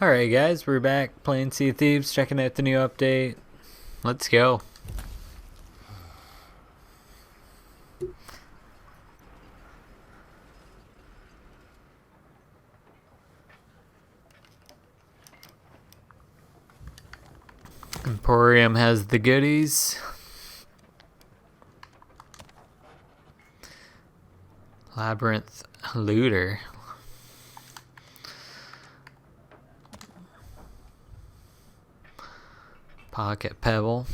Alright guys, we're back playing Sea of Thieves, checking out the new update. Let's go. Emporium has the goodies. Labyrinth looter. Pocket pebble.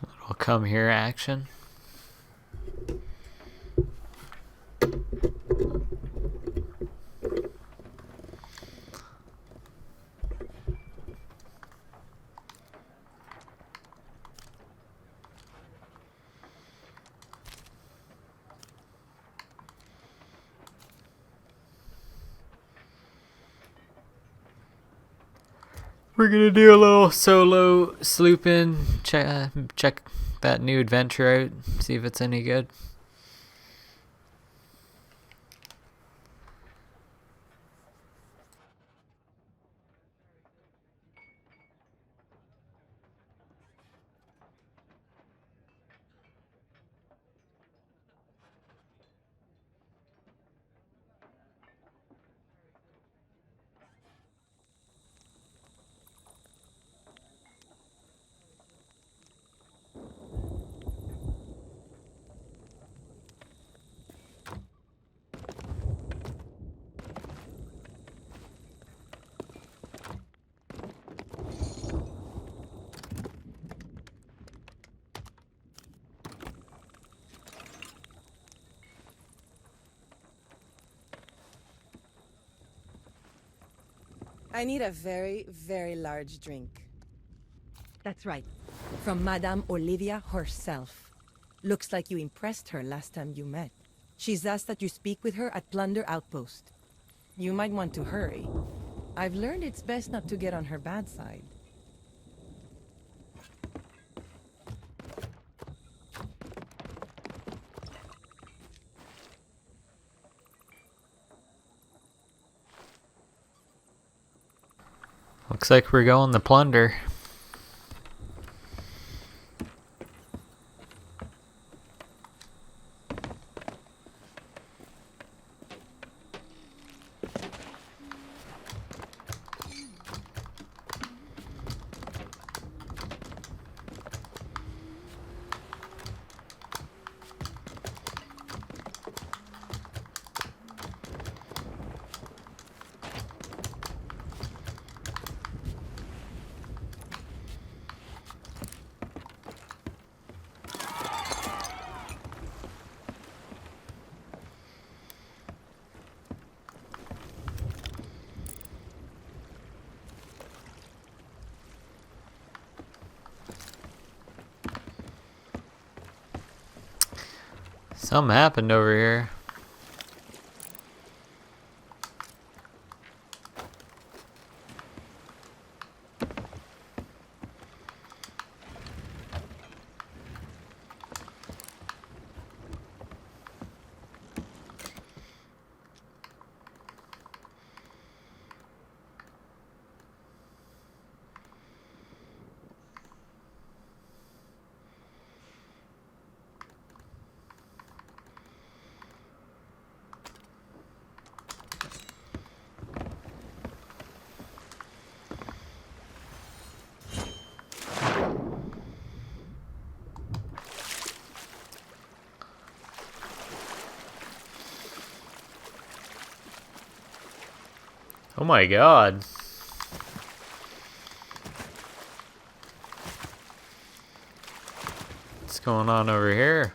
Little come here action. We're gonna do a little solo slooping, check that new adventure out, see if it's any good. I need a very, very large drink. That's right. From Madame Olivia herself. Looks like you impressed her last time you met. She's asked that you speak with her at Plunder Outpost. You might want to hurry. I've learned it's best not to get on her bad side. Looks like we're going to plunder. Something happened over here. Oh my god. What's going on over here?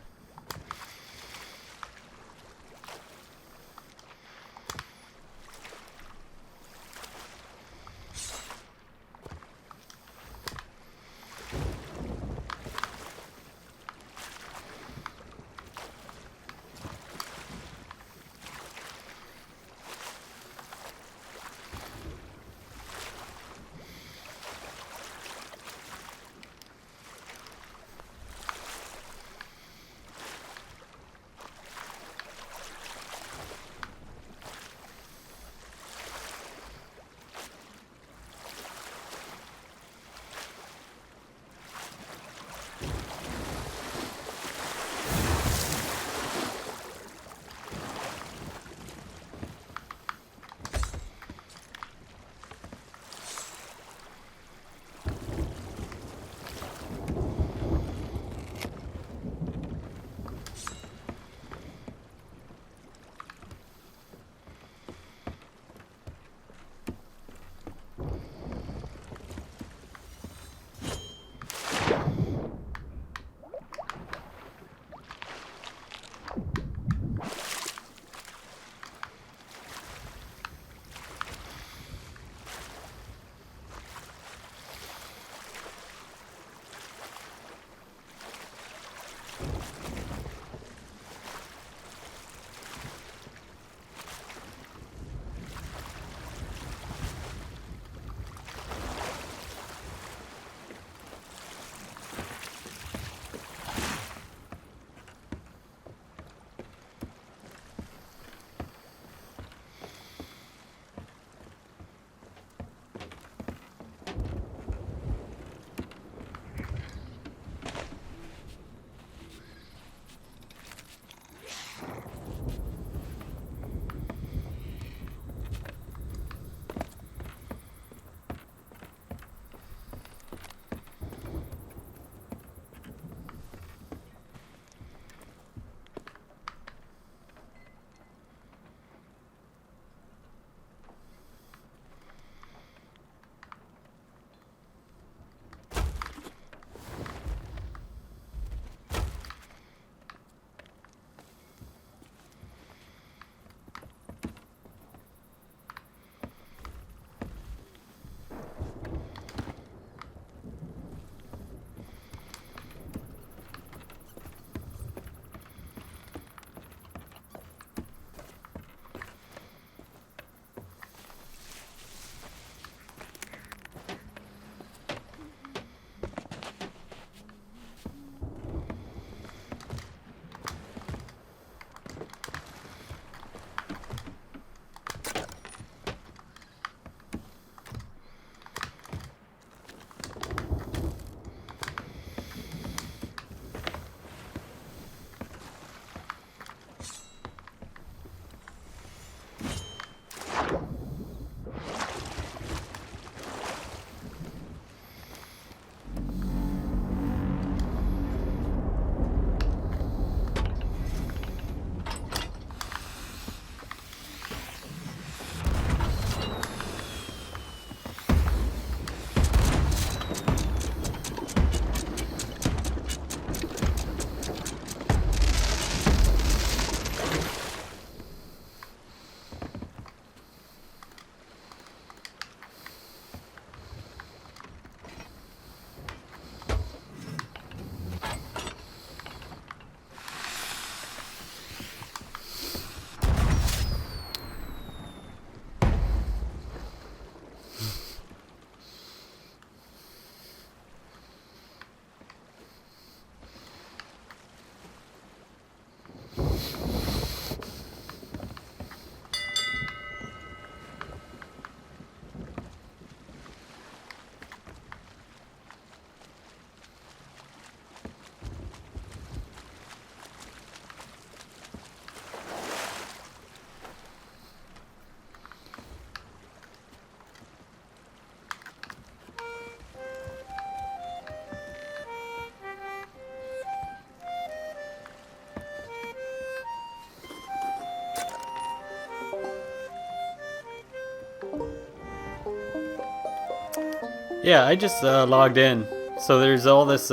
Yeah, I just logged in. So there's all this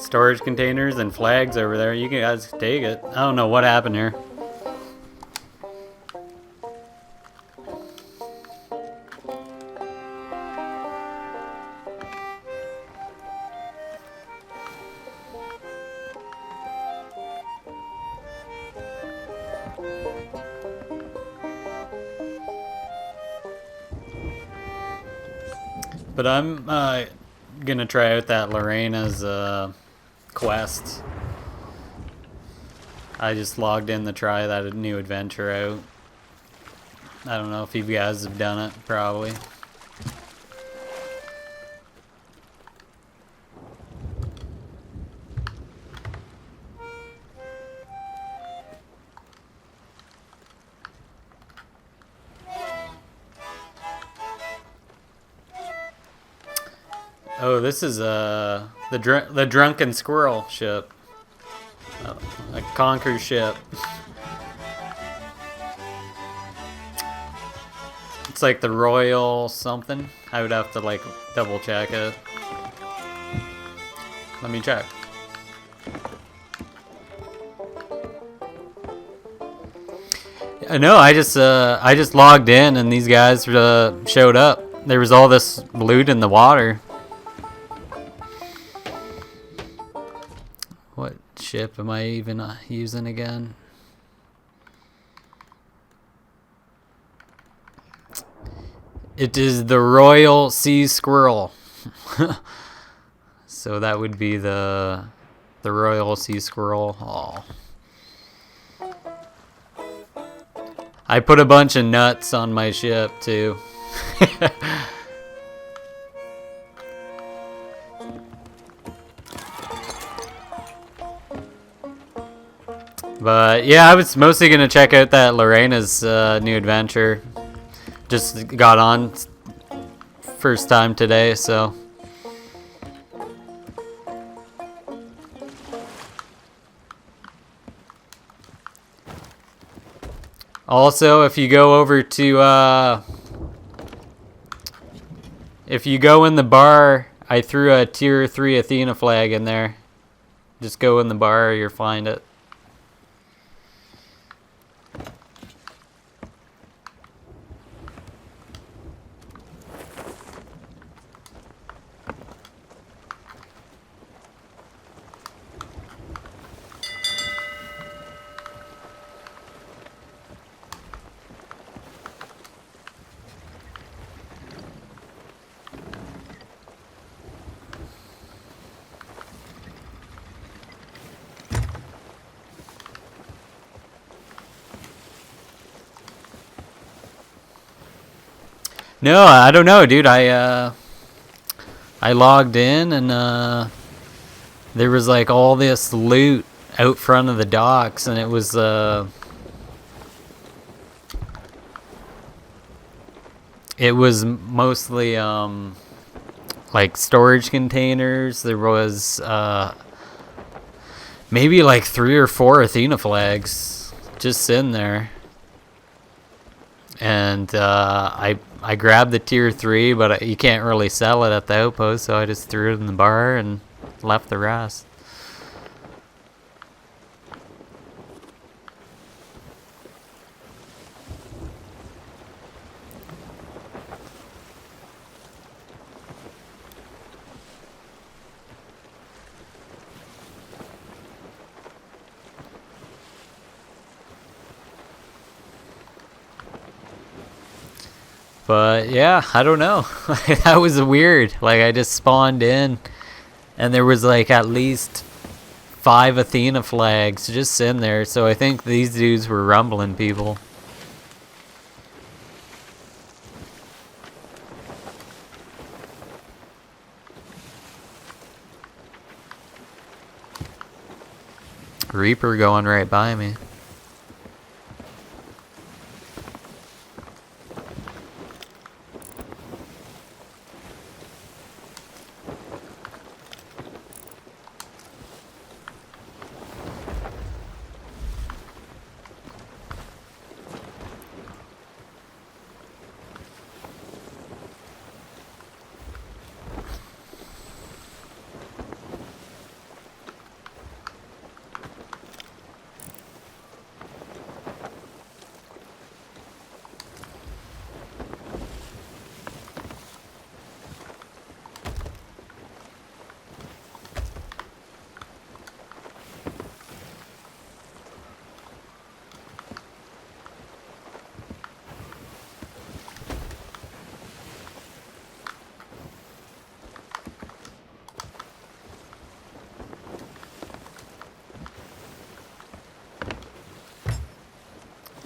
storage containers and flags over there. You guys can take it. I don't know what happened here. But I'm gonna try out that Lorena's quest. I just logged in to try that new adventure out. I don't know if you guys have done it, probably. Oh, this is the drunken squirrel ship, a conquer ship. It's like the royal something. I would have to like double check it. Let me check. No, I just logged in and these guys showed up. There was all this loot in the water. What ship am I even using again? It is the Royal Sea Squirrel. So that would be the Royal Sea Squirrel. Oh. I put a bunch of nuts on my ship too. But yeah, I was mostly gonna check out that Lorena's new adventure. Just got on first time today, so. Also, if you go over to if you go in the bar, I threw a tier 3 Athena flag in there. Just go in the bar, you'll find it. No, I don't know, dude. I logged in and there was like all this loot out front of the docks, and it was mostly like storage containers. There was maybe like 3 or 4 Athena flags just sitting there. And I grabbed the tier 3, but you can't really sell it at the outpost, so I just threw it in the bar and left the rest. But yeah, I don't know. That was weird. Like, I just spawned in and there was like at least 5 Athena flags just in there. So I think these dudes were rumbling people. Reaper going right by me.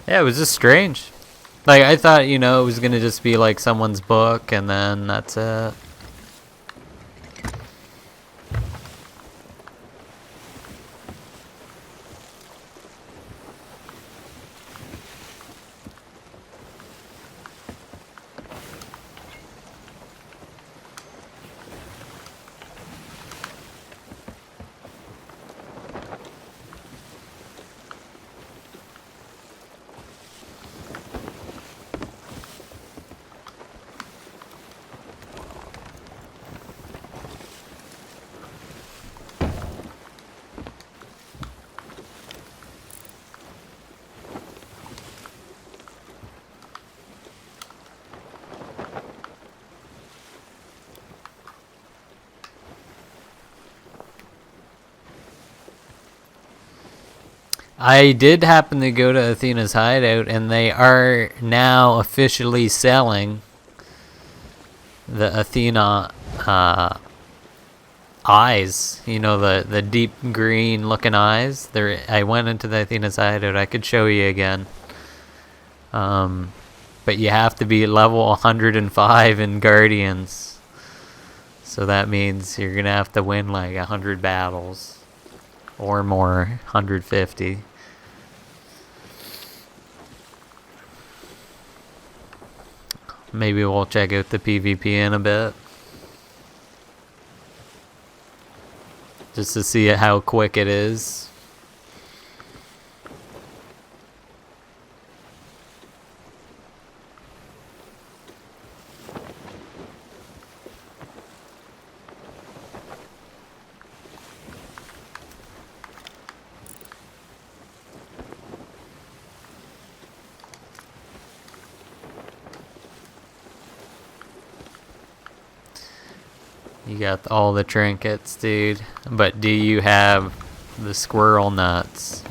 Yeah, it was just strange. Like, I thought, you know, it was gonna just be like someone's book and then that's it. I did happen to go to Athena's hideout, and they are now officially selling the Athena eyes. You know, the deep green looking eyes. There, I went into the Athena's hideout. I could show you again. But you have to be level 105 in Guardians. So that means you're gonna have to win like 100 battles or more, 150. Maybe we'll check out the PvP in a bit. Just to see how quick it is. You got all the trinkets, dude. But do you have the squirrel nuts?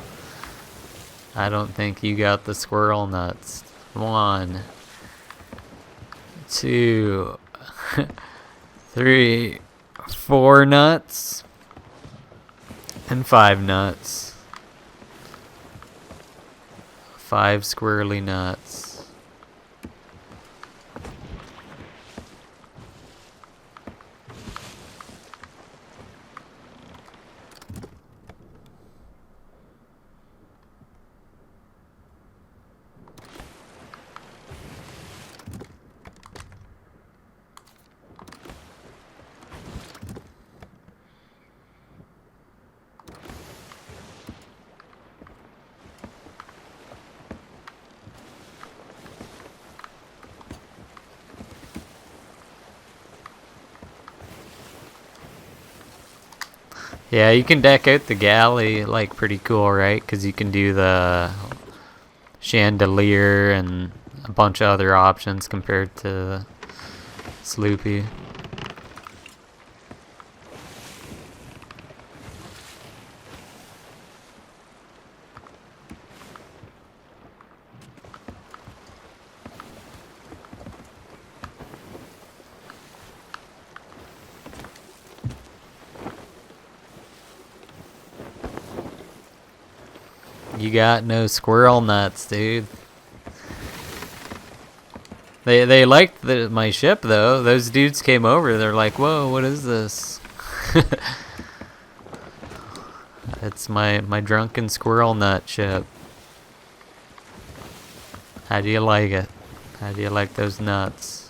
I don't think you got the squirrel nuts. 1, 2, 3, 4 nuts. And 5 nuts. 5 squirrely nuts. Yeah, you can deck out the galley, like, pretty cool, right? Because you can do the chandelier and a bunch of other options compared to Sloopy. You got no squirrel nuts, dude. They liked my ship though. Those dudes came over. They're like, "Whoa, what is this?" It's my drunken squirrel nut ship. How do you like it? How do you like those nuts?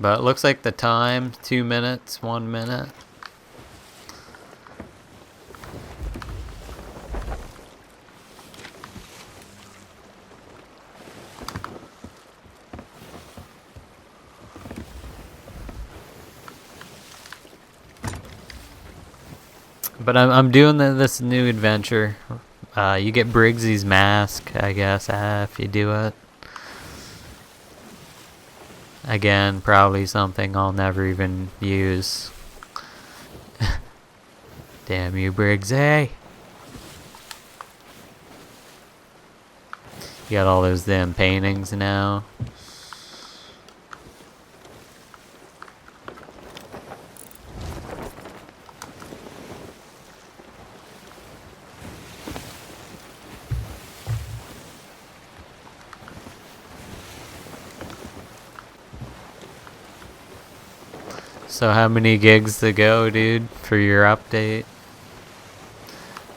But it looks like the time, 2 minutes, 1 minute. But I'm doing this new adventure. You get Briggsy's mask, I guess, if you do it. Again, probably something I'll never even use. Damn you, Briggsy. You got all those damn paintings now. So how many gigs to go, dude, for your update?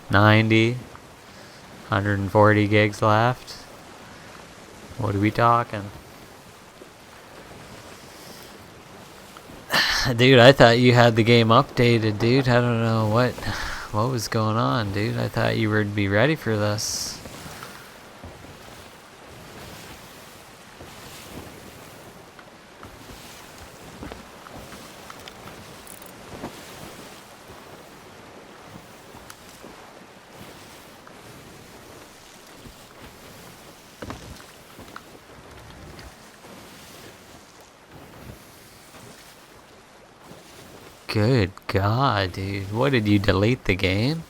90? 140 gigs left? What are we talking? Dude, I thought you had the game updated, dude. I don't know what was going on, dude. I thought you would be ready for this. Good God, dude. What, did you delete the game?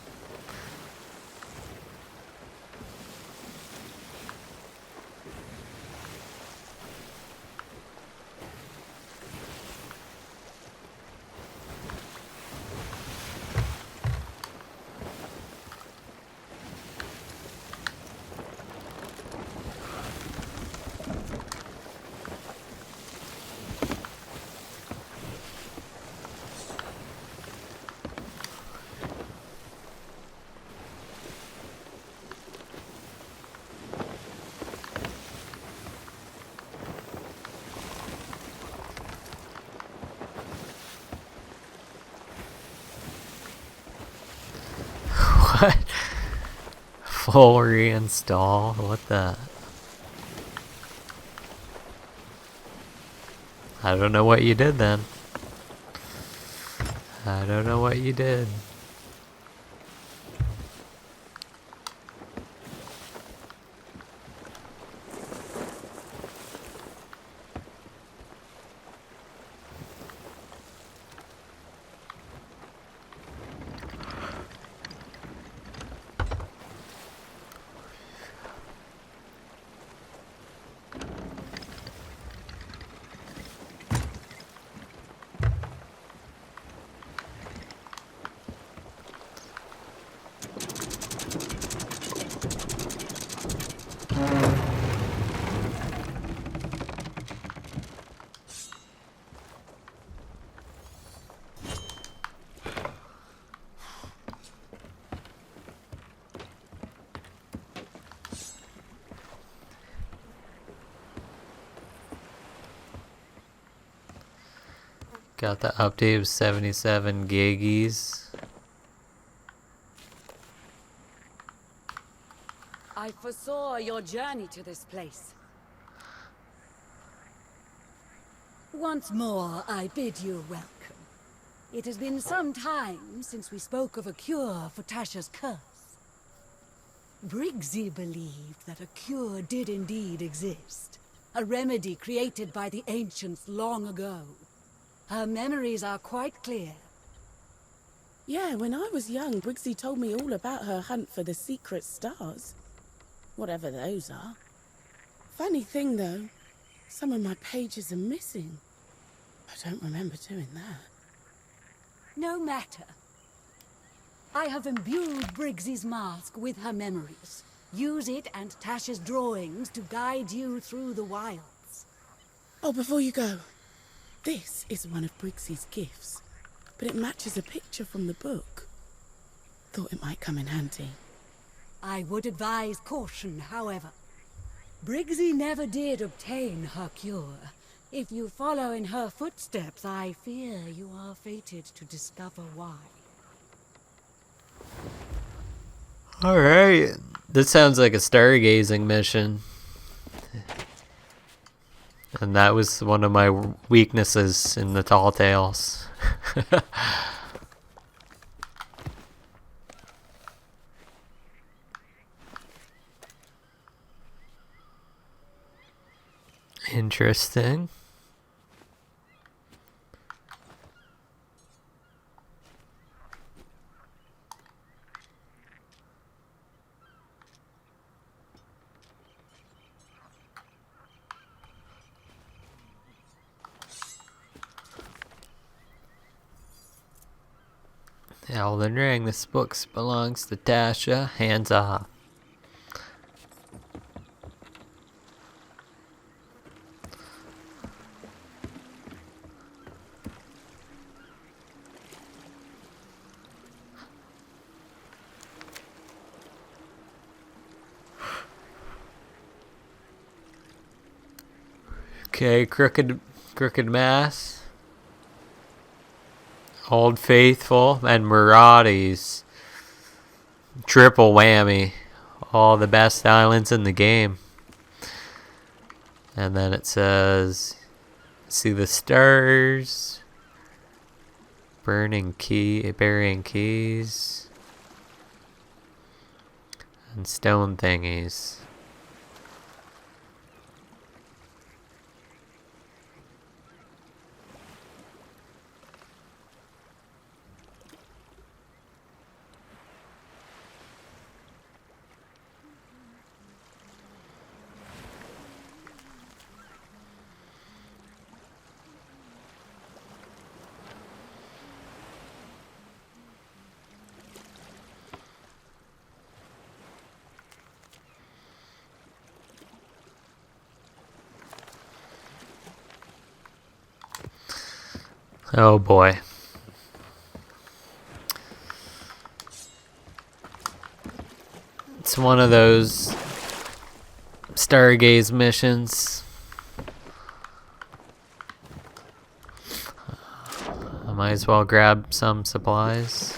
What? Full reinstall? What the? I don't know what you did then. I don't know what you did. Got the update of 77 giggies. I foresaw your journey to this place. Once more, I bid you welcome. It has been some time since we spoke of a cure for Tasha's curse. Briggsy believed that a cure did indeed exist. A remedy created by the ancients long ago. Her memories are quite clear. Yeah, when I was young, Briggsy told me all about her hunt for the secret stars. Whatever those are. Funny thing, though, some of my pages are missing. I don't remember doing that. No matter. I have imbued Briggsy's mask with her memories. Use it and Tasha's drawings to guide you through the wilds. Oh, before you go, this is one of Briggsy's gifts, but it matches a picture from the book. Thought it might come in handy. I would advise caution, however. Briggsy never did obtain her cure. If you follow in her footsteps, I fear you are fated to discover why. Alright. This sounds like a stargazing mission. And that was one of my weaknesses in the Tall Tales. Interesting. Elden Ring, this book belongs to Tasha. Hands off. Okay, Crooked Mass, Old Faithful, and Maraudis. Triple whammy. All the best islands in the game. And then it says, see the stars, burying keys, and stone thingies. Oh boy. It's one of those Stargaze missions. I might as well grab some supplies.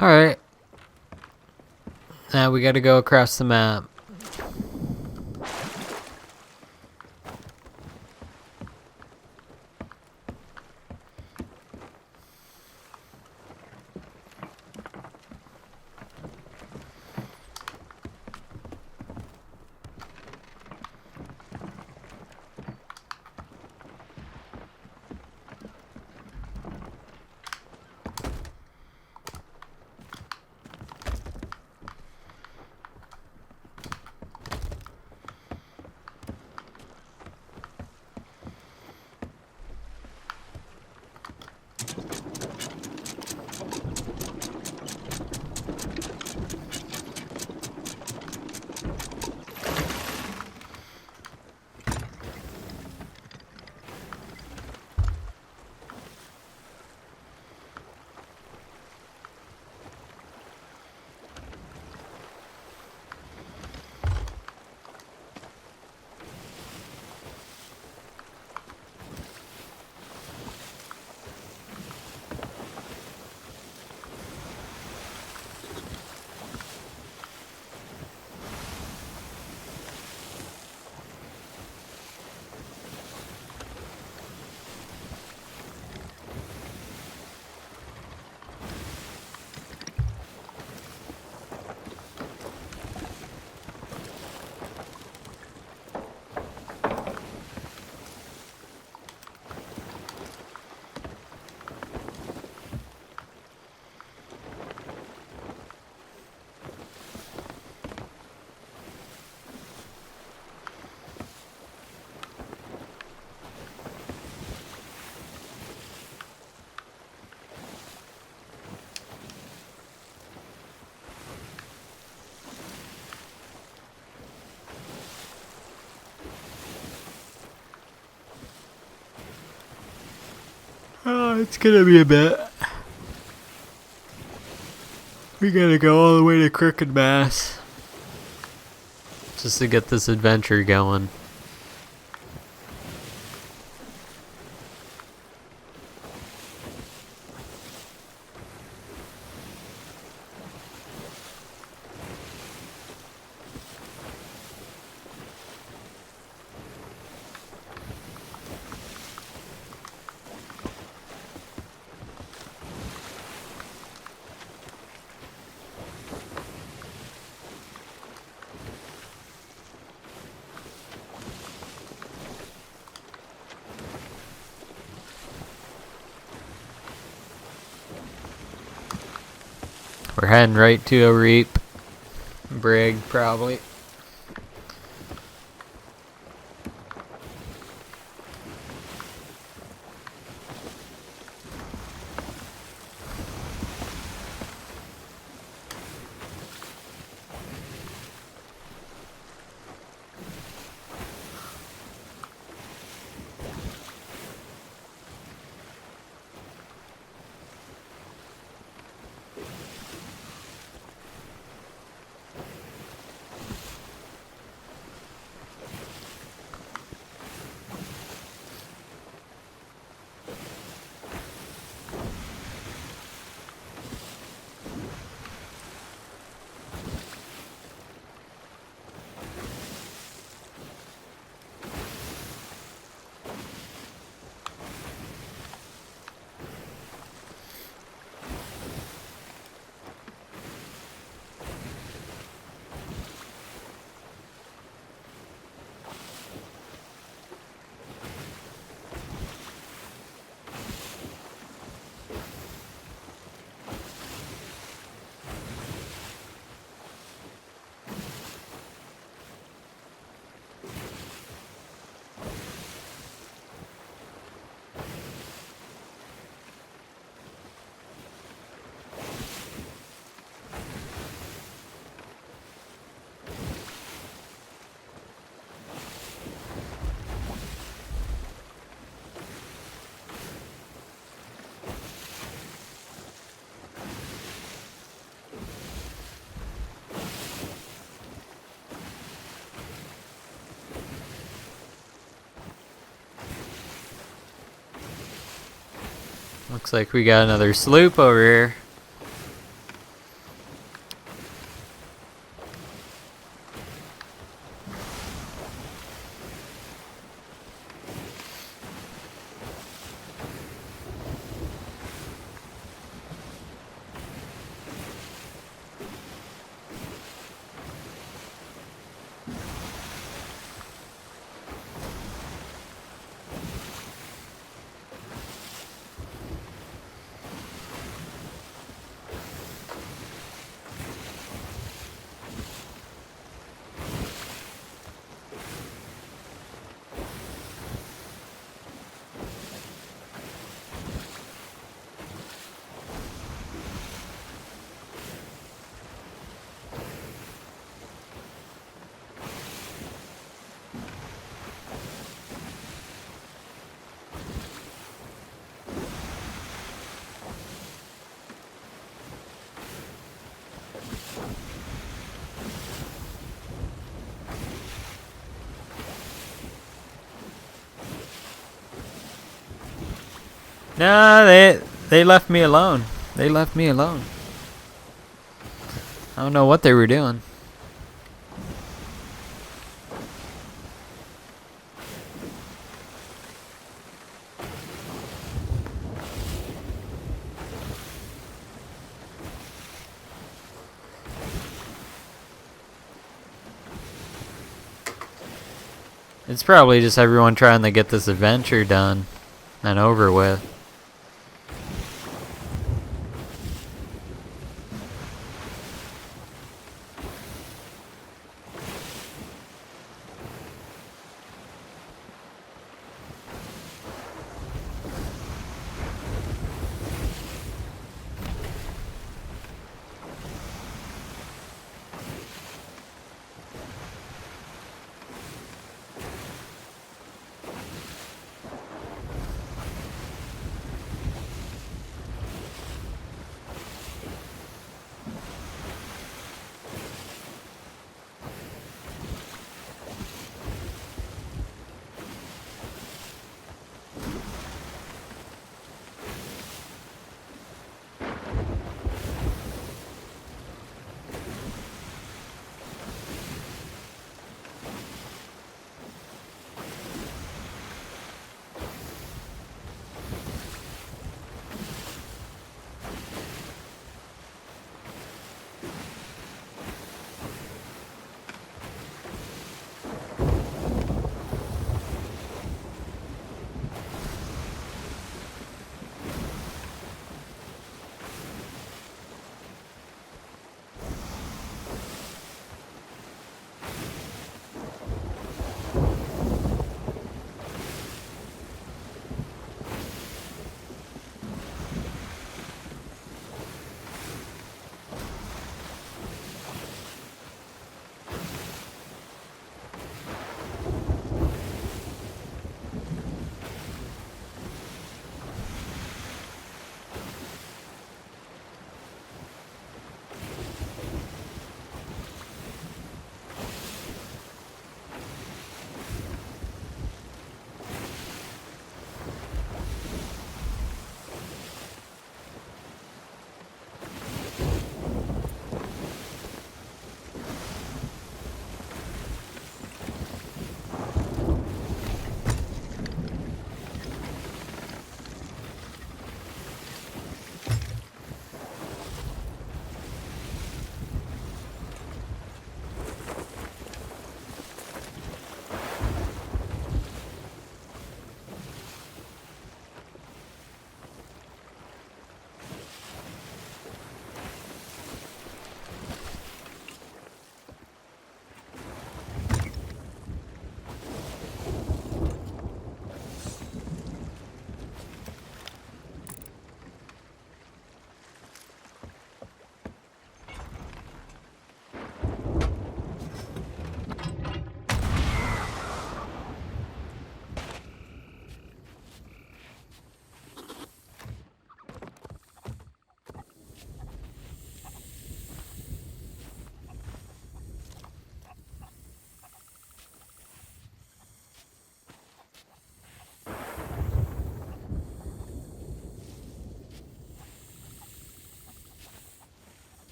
Alright. Now we gotta go across the map. It's gonna be a bit. We gotta go all the way to Crooked Mass just to get this adventure going. We're heading right to a reap. Brig, probably. Looks like we got another sloop over here. No, they left me alone. They left me alone. I don't know what they were doing. It's probably just everyone trying to get this adventure done and over with.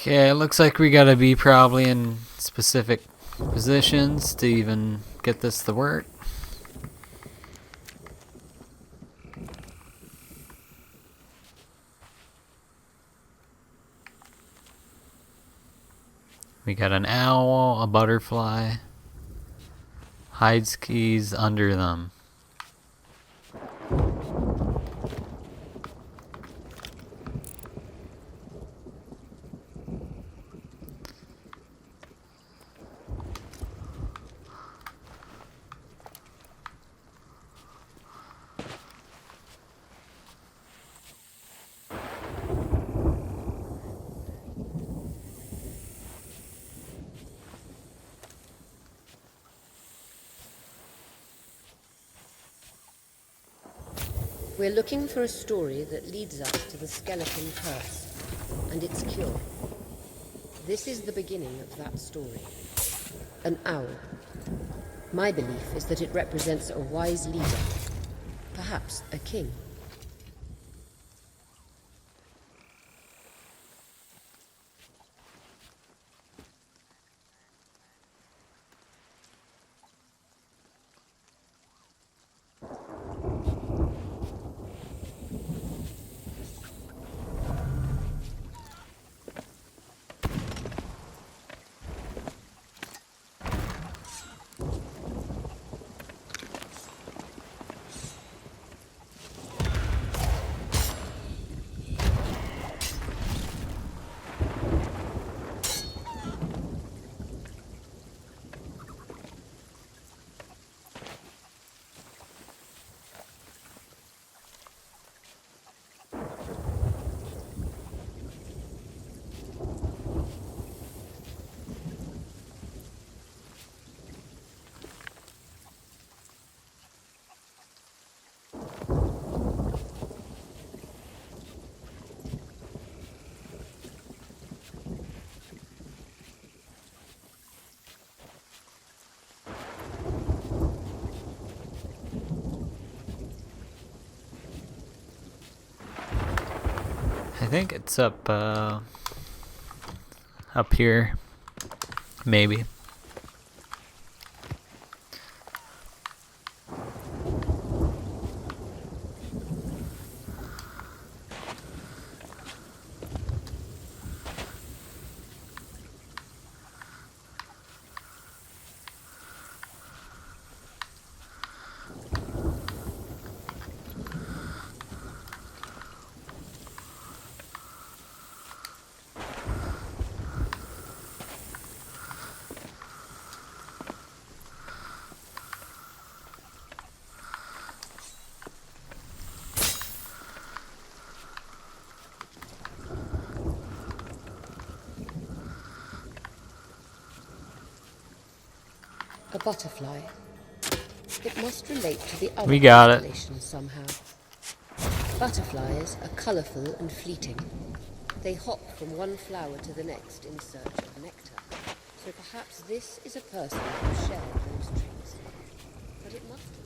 Okay, it looks like we gotta be probably in specific positions to even get this to work. We got an owl, a butterfly, hides keys under them. We're looking for a story that leads us to the skeleton curse and its cure. This is the beginning of that story. An owl. My belief is that it represents a wise leader, perhaps a king. I think it's up here, maybe. A butterfly. It must relate to the other We got it. constellations somehow. Butterflies are colourful and fleeting. They hop from one flower to the next in search of nectar. So perhaps this is a person who shared those traits. But it must have...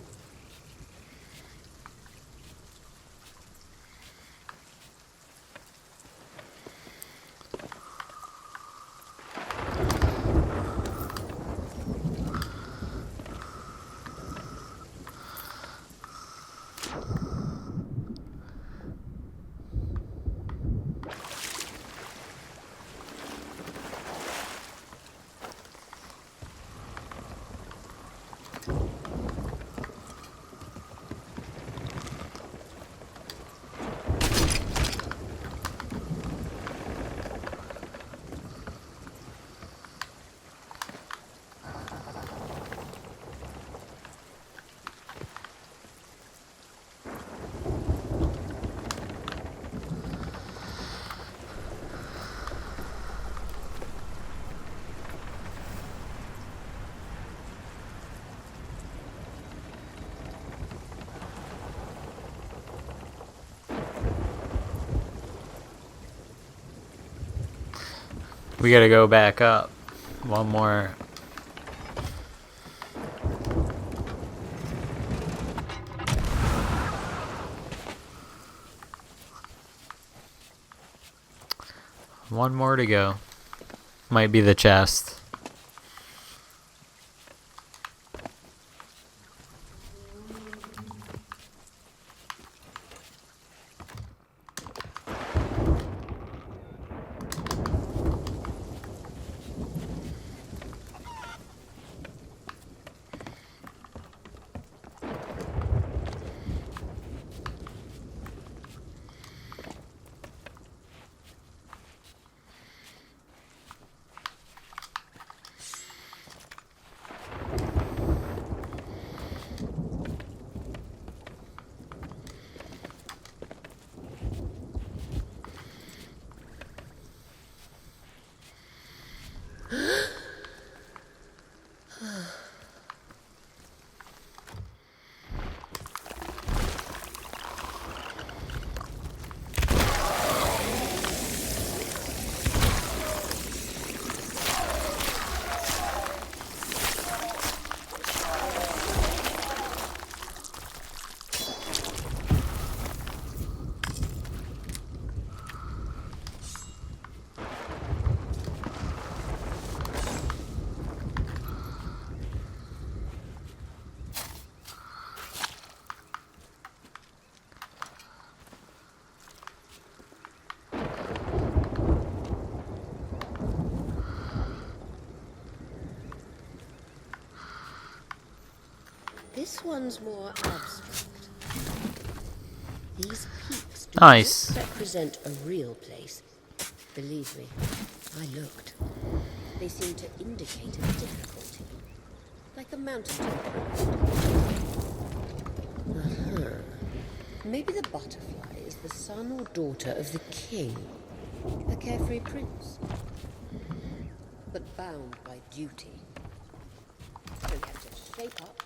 We gotta go back up. One more. One more to go. Might be the chest. This one's more abstract. These peaks do Nice. not represent a real place. Believe me, I looked. They seem to indicate a difficulty. Like the mountaintop. Maybe the butterfly is the son or daughter of the king. A carefree prince. But bound by duty. So he has to shape up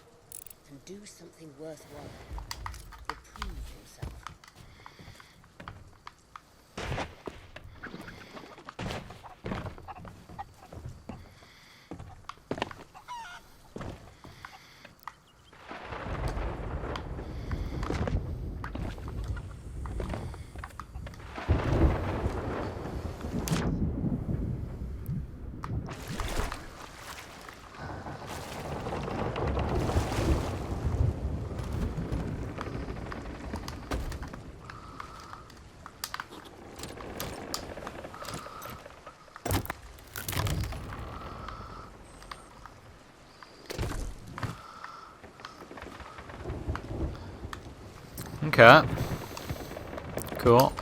and do something worthwhile. To prove himself. Okay. Cool.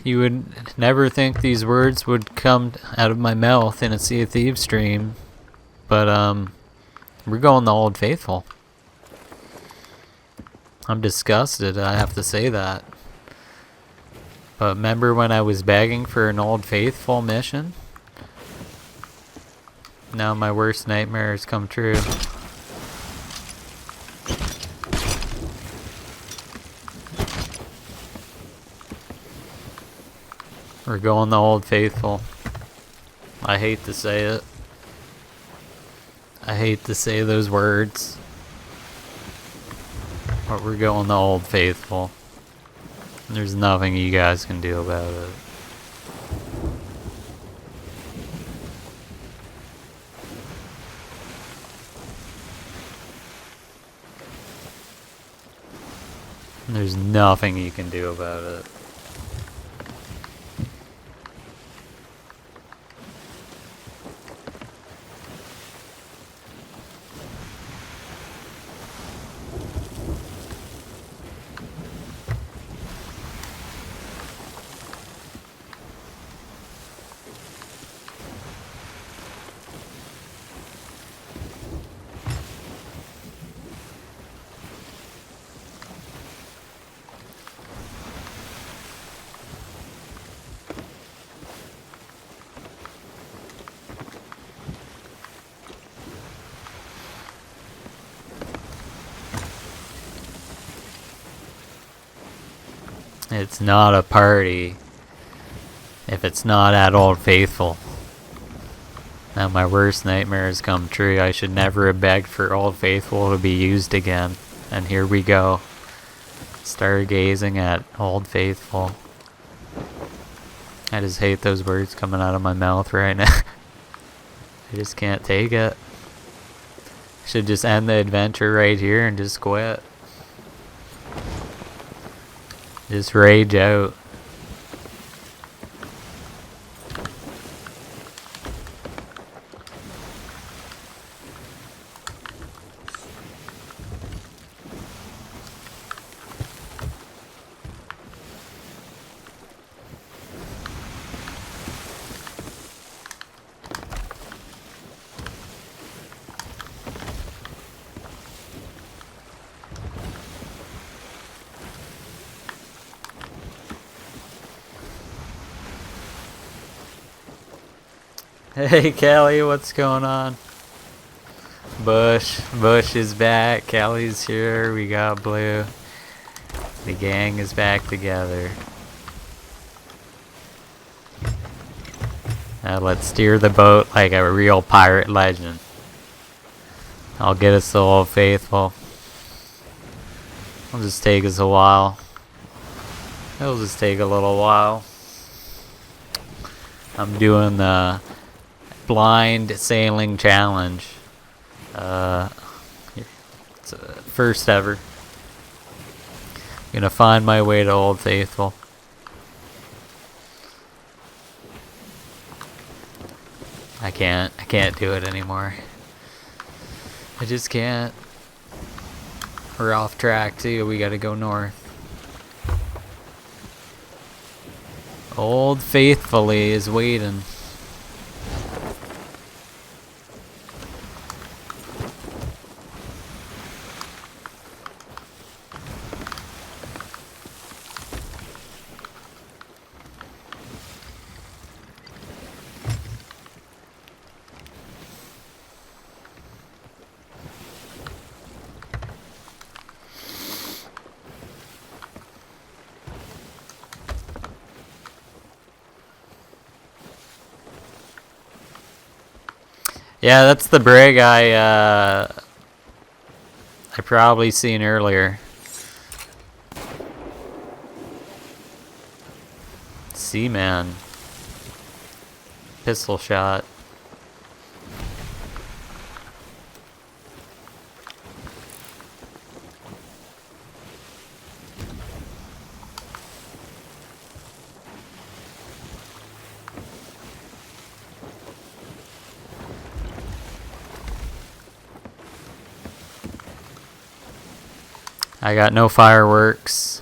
You would never think these words would come out of my mouth in a Sea of Thieves stream, but we're going the Old Faithful. I'm disgusted, I have to say that. But remember when I was begging for an Old Faithful mission? Now my worst nightmares come true. We're going the Old Faithful. I hate to say it. I hate to say those words. But we're going the Old Faithful. There's nothing you guys can do about it. There's nothing you can do about it. It's not a party if it's not at Old Faithful. Now my worst nightmare has come true. I should never have begged for Old Faithful to be used again. And here we go. Stargazing at Old Faithful. I just hate those words coming out of my mouth right now. I just can't take it. Should just end the adventure right here and just quit. Just rage out. Hey Kelly, what's going on? Bush is back. Kelly's here. We got Blue. The gang is back together. Now let's steer the boat like a real pirate legend. I'll get us to Old Faithful. It'll just take us a while. It'll just take a little while. I'm doing the blind sailing challenge. It's first ever. Gonna find my way to Old Faithful. I can't do it anymore. I just can't. We're off track too. We gotta go north. Old Faithfully is waiting. Yeah, that's the brig I probably seen earlier. Seaman. Pistol shot. I got no fireworks.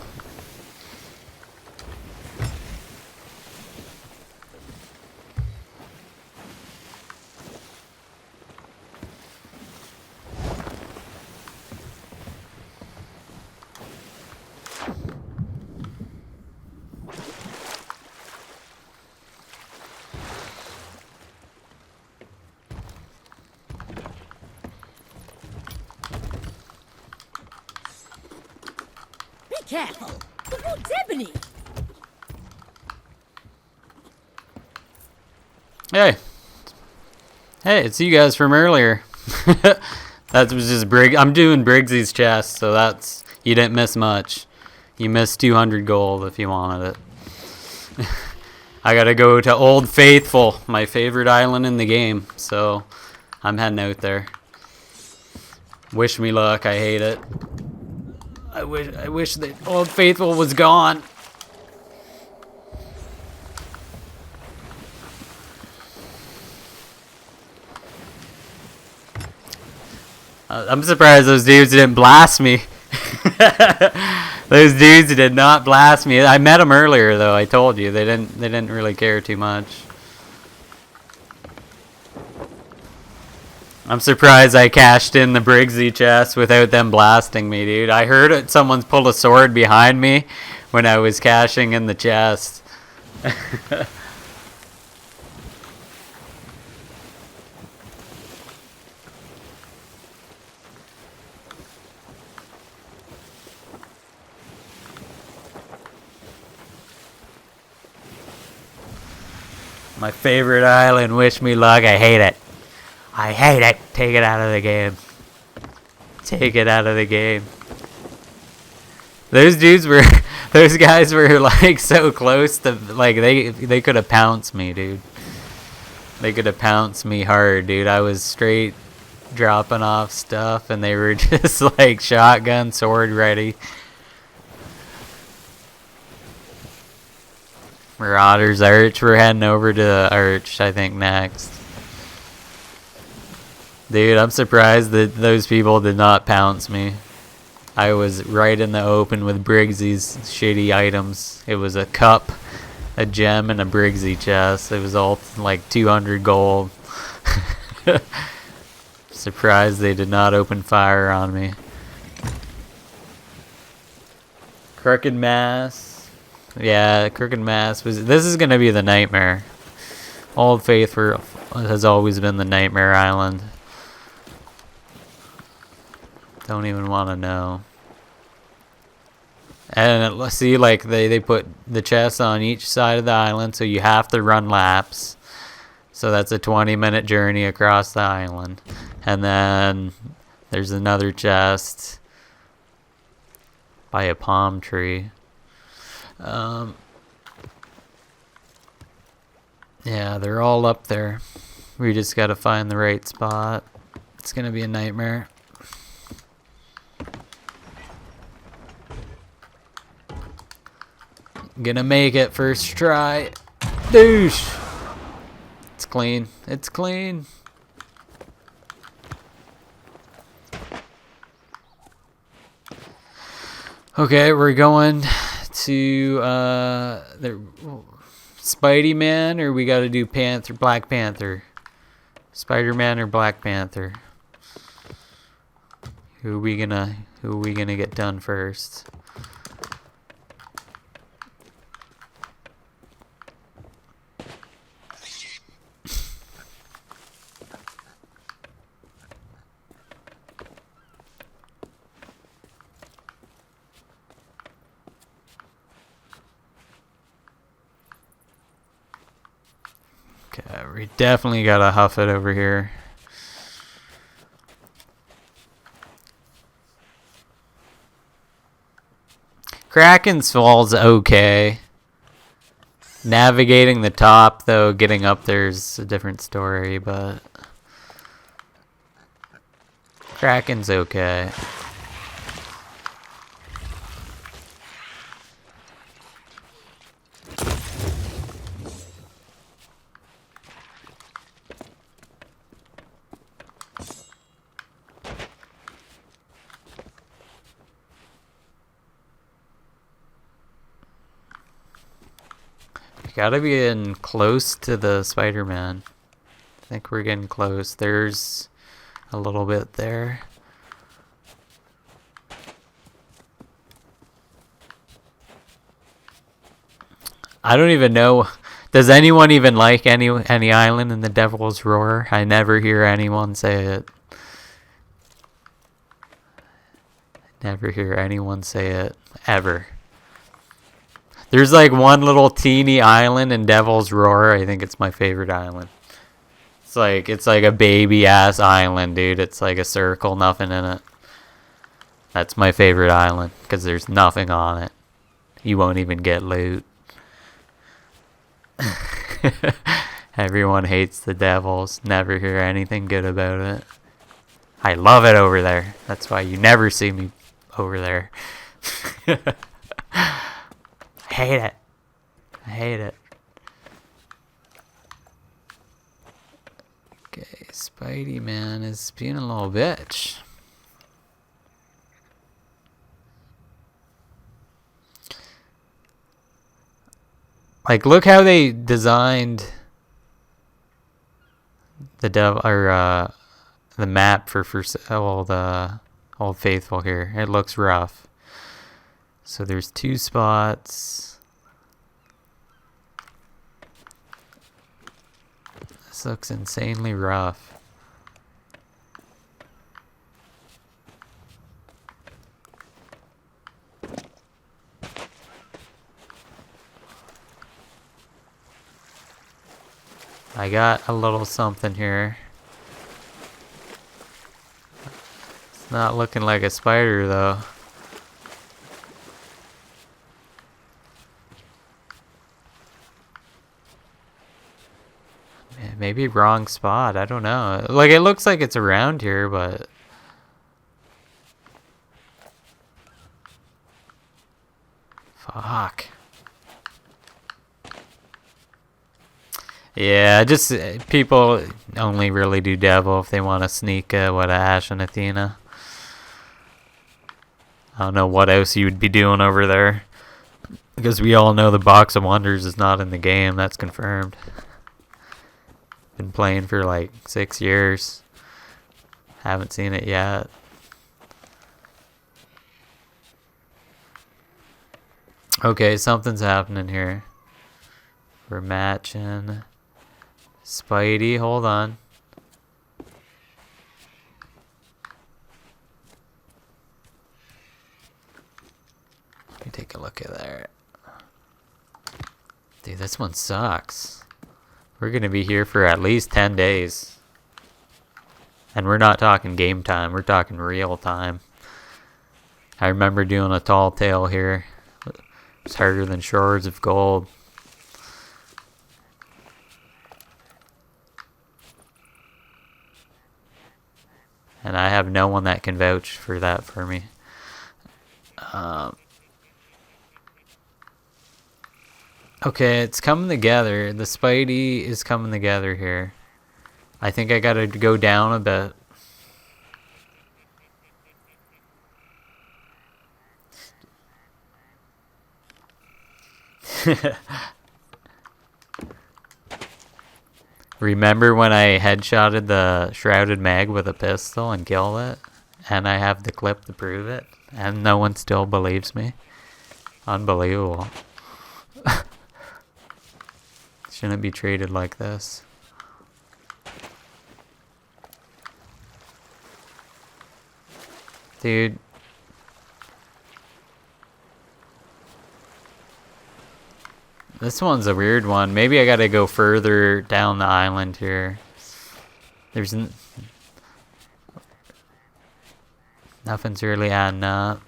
Careful! The wood's ebony! Hey! Hey, it's you guys from earlier. That was just Brig. I'm doing Briggsy's chest, so that's... You didn't miss much. You missed 200 gold if you wanted it. I gotta go to Old Faithful, my favorite island in the game, so I'm heading out there. Wish me luck, I hate it. I wish that Old Faithful was gone. I'm surprised those dudes didn't blast me. Those dudes did not blast me. I met them earlier though. I told you they didn't really care too much. I'm surprised I cashed in the Briggsy chest without them blasting me, dude. I heard it, someone pulled a sword behind me when I was cashing in the chest. My favorite island. Wish me luck. I hate it. I hate it. Take it out of the game. Take it out of the game. Those dudes were, those guys were like so close to, like they could have pounced me, dude. They could have pounced me hard, dude. I was straight dropping off stuff and they were just like shotgun, sword ready. Marauders Arch. We're heading over to Arch, I think, next. Dude, I'm surprised that those people did not pounce me. I was right in the open with Briggsy's shitty items. It was a cup, a gem, and a Briggsy chest. It was all like 200 gold. Surprised they did not open fire on me. Crooked Mass. Yeah, Crooked Mass was. This is gonna be the nightmare. Old Faithful has always been the nightmare island. Don't even want to know. And let's see, like they put the chests on each side of the island, so you have to run laps. So that's a 20-minute journey across the island. And then there's another chest by a palm tree. Yeah, they're all up there. We just gotta find the right spot. It's gonna be a nightmare. Gonna make it first try. Douche! It's clean. It's clean. Okay, we're going to the Spidey Man, or we gotta do Black Panther. Spider-Man or Black Panther? Who are we gonna get done first? Okay, we definitely gotta huff it over here. Kraken's Fall's okay. Navigating the top, though, getting up there's a different story, but Kraken's okay. Gotta be in close to the Spider-Man. I think we're getting close. There's a little bit there. I don't even know. Does anyone even like any island in the Devil's Roar? I never hear anyone say it. Never hear anyone say it. Ever. There's like one little teeny island in Devil's Roar. I think it's my favorite island. It's like a baby ass island, dude. It's like a circle, nothing in it. That's my favorite island because there's nothing on it. You won't even get loot. Everyone hates the Devils. Never hear anything good about it. I love it over there. That's why you never see me over there. I hate it. I hate it. Okay, Spidey Man is being a little bitch. Like, look how they designed the the map for all the Old Faithful here. It looks rough. So there's 2 spots. This looks insanely rough. I got a little something here. It's not looking like a spider though. Maybe wrong spot. I don't know. Like, it looks like it's around here, but... Fuck. Yeah, just... people only really do devil if they want to sneak, Ash and Athena. I don't know what else you would be doing over there. Because we all know the Box of Wonders is not in the game. That's confirmed. Been playing for like 6 years. Haven't seen it yet. Okay, something's happening here. We're matching. Spidey, hold on. Let me take a look at that. Dude, this one sucks. We're gonna be here for at least 10 days. And we're not talking game time, we're talking real time. I remember doing a tall tale here. It's harder than Shores of Gold. And I have no one that can vouch for that for me. Okay, it's coming together. The Spidey is coming together here. I think I gotta go down a bit. Remember when I headshotted the Shrouded Mag with a pistol and killed it? And I have the clip to prove it? And no one still believes me? Unbelievable. Shouldn't be treated like this. Dude. This one's a weird one. Maybe I gotta go further down the island here. There's nothing's really adding up.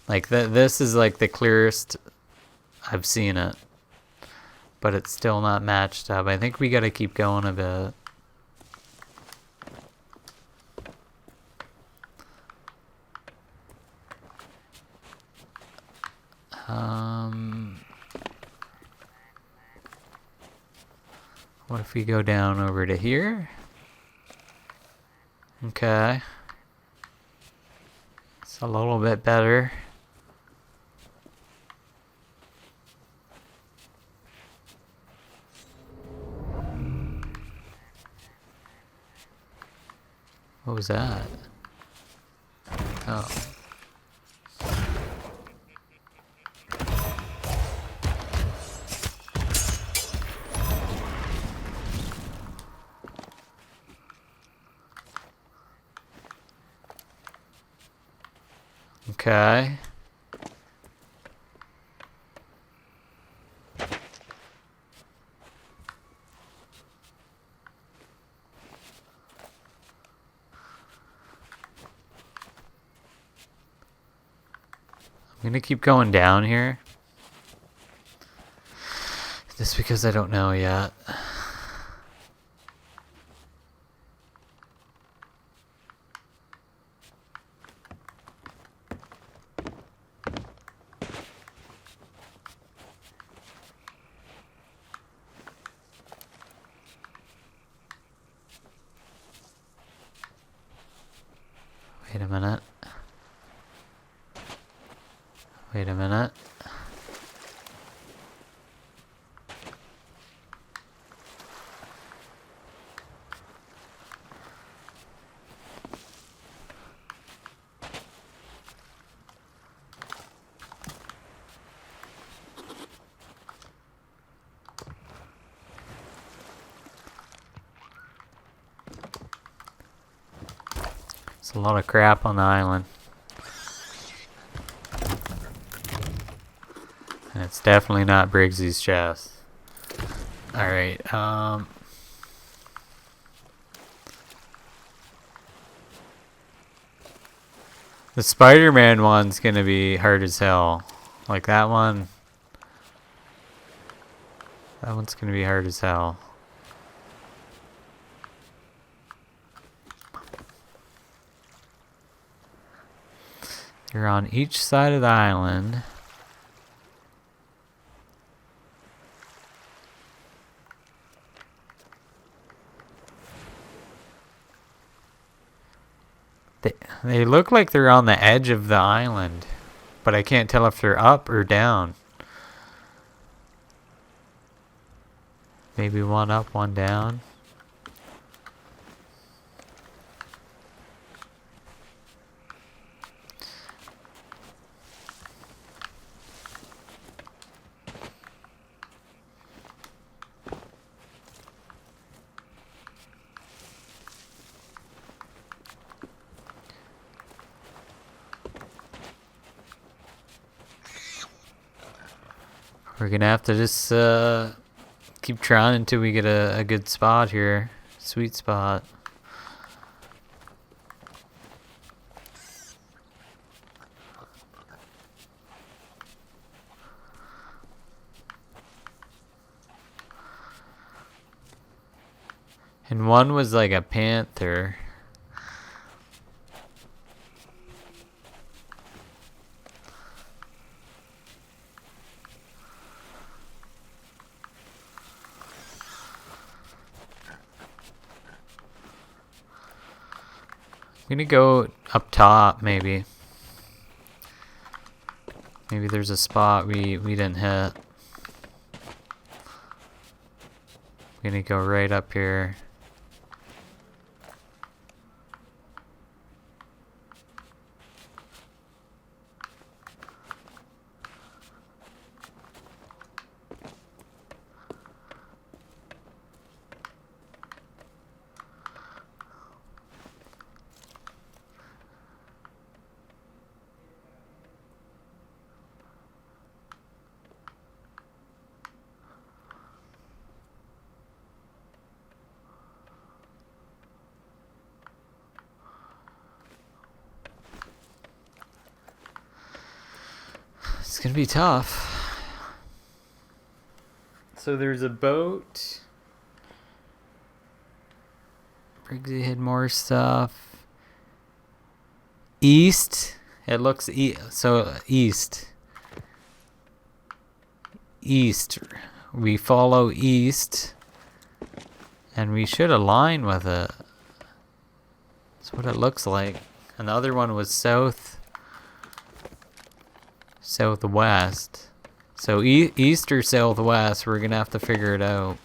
Like, this is like the clearest I've seen it. But it's still not matched up. I think we gotta keep going a bit. What if we go down over to here? Okay. It's a little bit better. What was that? Oh. Okay. I'm gonna keep going down here. Just because I don't know yet. Wait a minute. Wait a minute. There's a lot of crap on the island. And it's definitely not Briggsy's chest. Alright, the Spider-Man one's gonna be hard as hell. Like that one. That one's gonna be hard as hell. You're on each side of the island. They look like they're on the edge of the island, but I can't tell if they're up or down. Maybe one up, one down. We're gonna have to just keep trying until we get a good spot here. Sweet spot. And one was like a panther. I'm gonna go up top, maybe. Maybe there's a spot we didn't hit. I'm gonna go right up here. It's gonna be tough. So there's a boat. Briggsy hid more stuff. East. It looks so east. East. We follow east. And we should align with it. That's what it looks like. And the other one was south. Southwest. So east or southwest, we're gonna have to figure it out.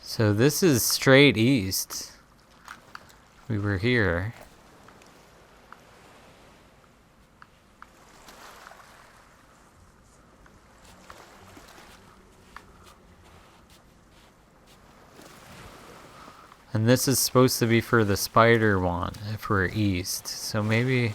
So this is straight east. We were here. And this is supposed to be for the spider one, if we're east. So maybe...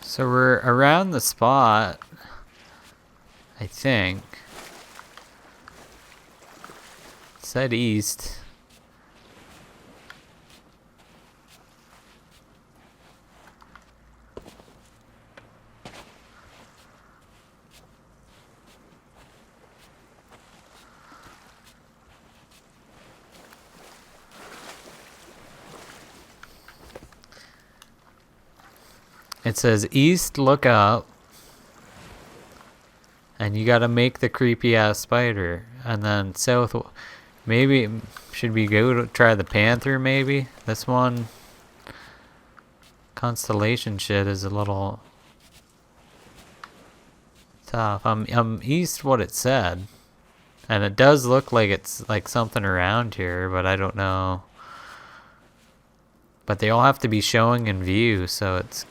So we're around the spot, I think. It said east. It says east, look up. And you gotta make the creepy ass spider. And then south, Maybe, should we go to try the Panther maybe? This one, constellation shit is a little tough. I'm east what it said. And it does look like it's like something around here, but I don't know. But they all have to be showing in view, so it's...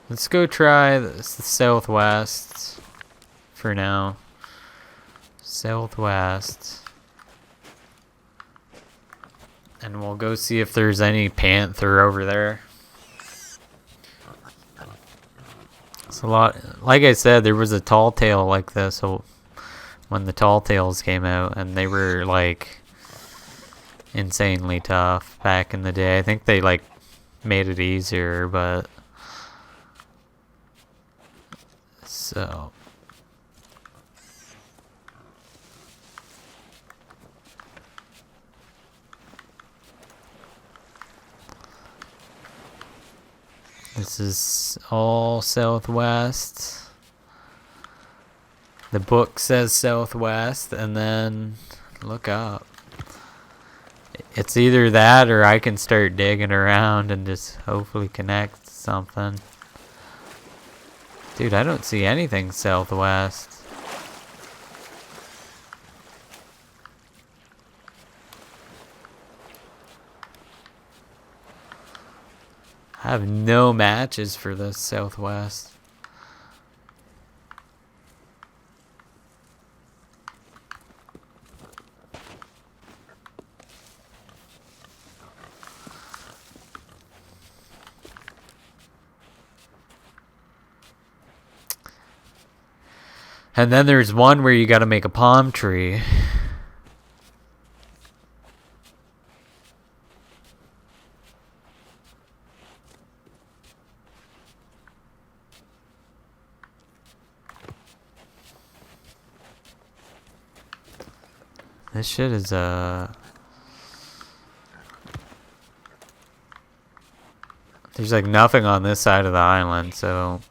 Let's go try the southwest for now. Southwest. And we'll go see if there's any panther over there. It's a lot. Like I said, there was a tall tale like this when the tall tales came out, and they were like insanely tough back in the day. I think they like made it easier, but so this is all southwest. The book says southwest, and then look up. It's either that or I can start digging around and just hopefully connect something. Dude, I don't see anything southwest. I have no matches for the southwest. And then there's one where you gotta make a palm tree. This shit is there's like nothing on this side of the island, so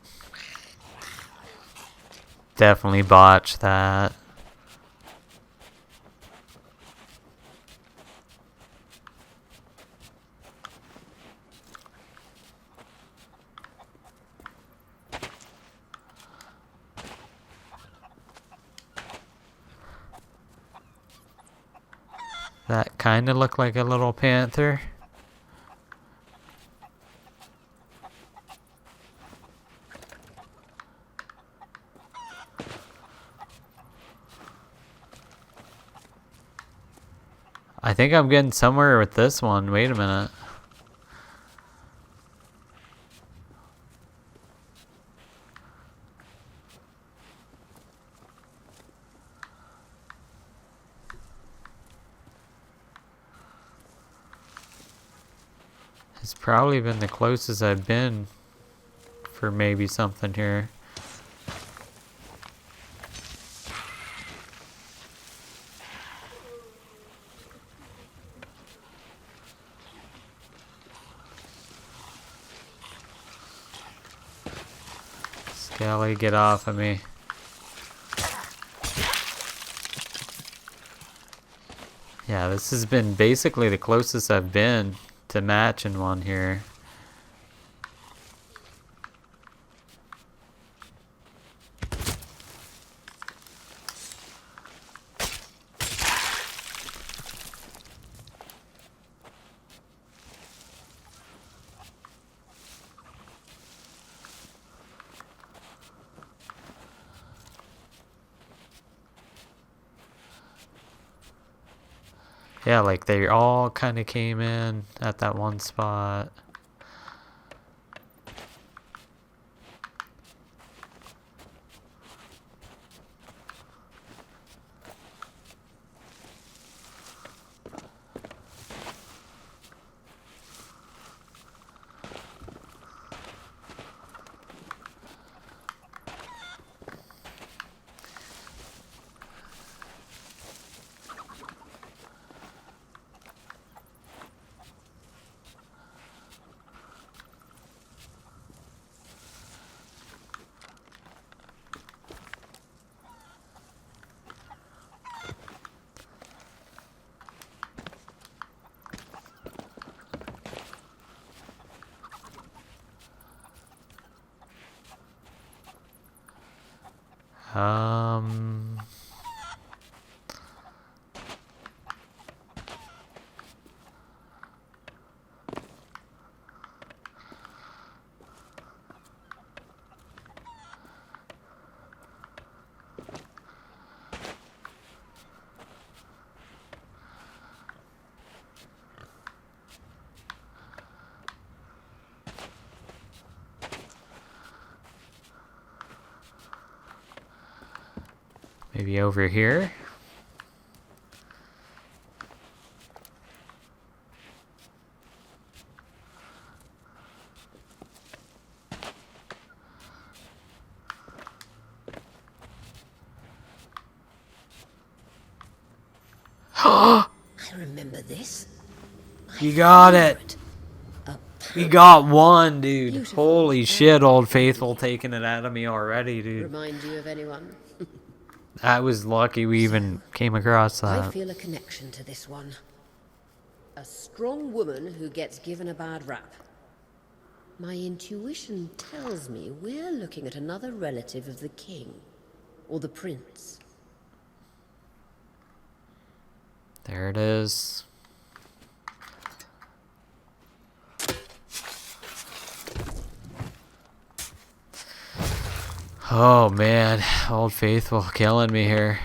definitely botched that. That kind of looked like a little panther. I think I'm getting somewhere with this one. Wait a minute. It's probably been the closest I've been for maybe something here. Skelly, get off of me. Yeah, this has been basically the closest I've been to matching one here. Yeah, like they all kind of came in at that one spot. Um... Maybe over here? I remember this. You got it! A We got one, dude. Beautiful. Holy shit, Old Faithful taking it out of me already, dude. remind you of anyone? I was lucky we even came across I that. feel a connection to this one. A strong woman who gets given a bad rap. My intuition tells me we're looking at another relative of the king. Or the prince. There it is. Oh man, Old Faithful killing me here.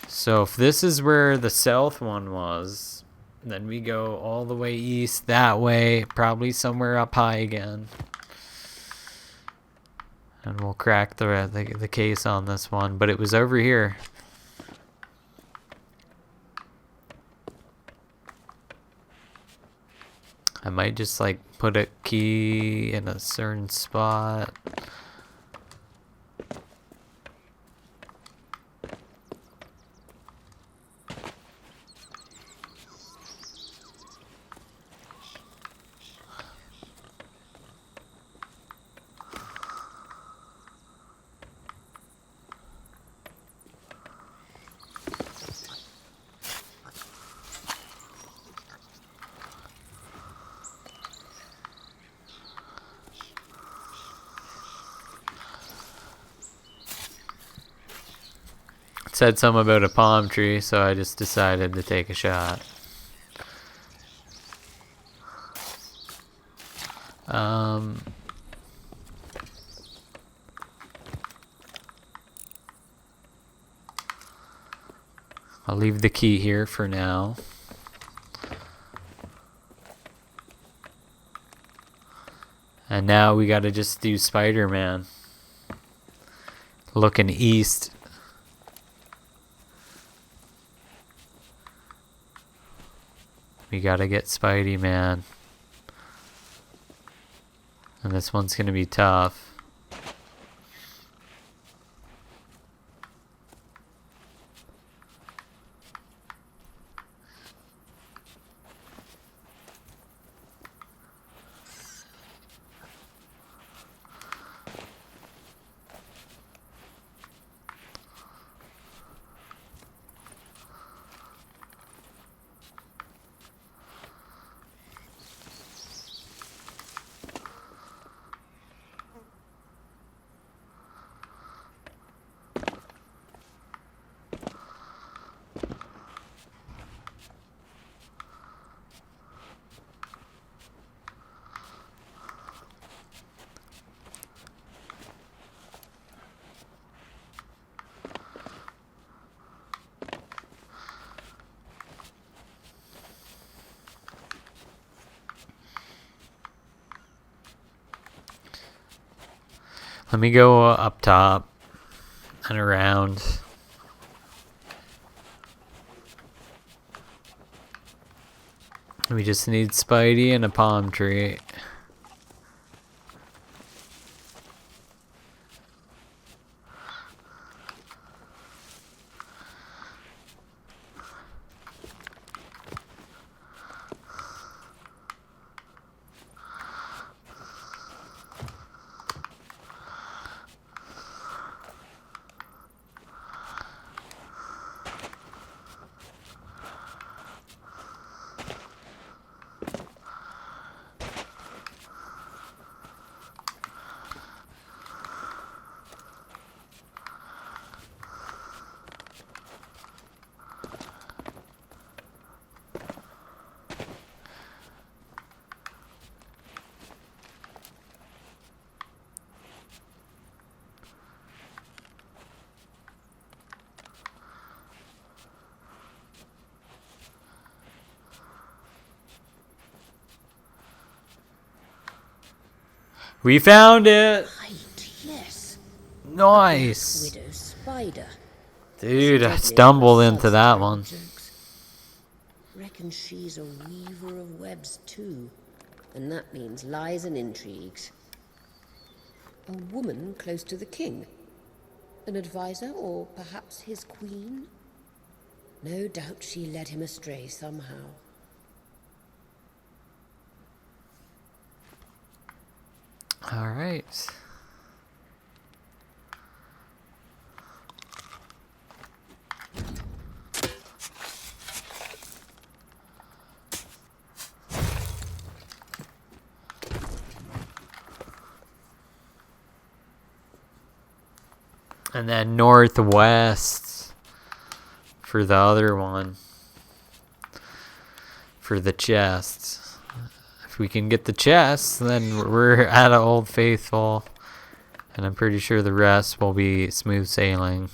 So if this is where the south one was, then we go all the way east that way, probably somewhere up high again. And we'll crack the case on this one, but it was over here. I might just like put a key in a certain spot. It said something about a palm tree, so I just decided to take a shot. I'll leave the key here for now. And now we gotta just do Spider-Man. Looking east. We gotta get Spidey, man. And this one's gonna be tough. Let me go up top and around. We just need Spidey and a palm tree. We found it! Right, yes. Nice! Widow spider. Dude, I Deadly stumbled for into suds that type one. jokes. Reckon she's a weaver of webs too. And that means lies and intrigues. A woman close to the king. An advisor, or perhaps his queen? No doubt she led him astray somehow. Alright. And then northwest for the other one. For the chest. If we can get the chest, then we're at Old Faithful. And I'm pretty sure the rest will be smooth sailing.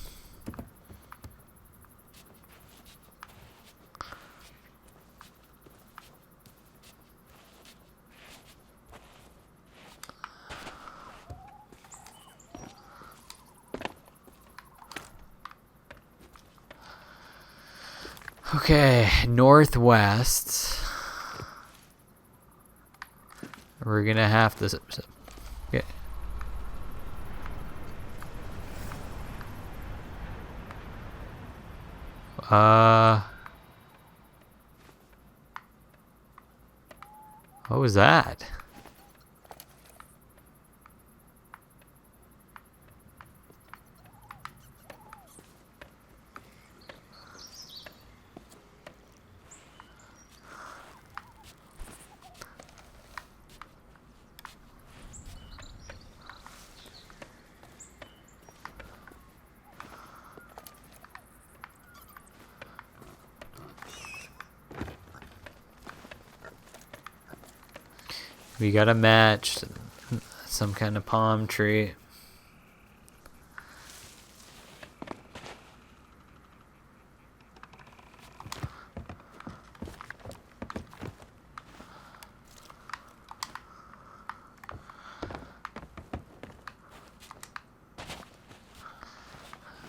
Okay, northwest. We're gonna have to. Okay. What was that? We gotta match some kind of palm tree.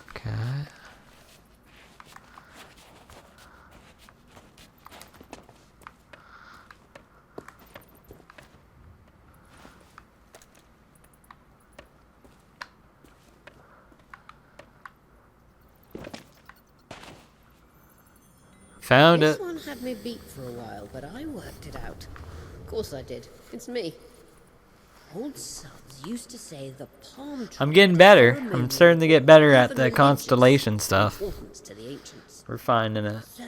Okay. Found This it. one had me beat for a while, but I worked it out. Of course I did. It's me. Old Subs used to say the palm tree I'm getting better. I'm starting to get better at the constellation stuff. To the ancients. We're finding it. So,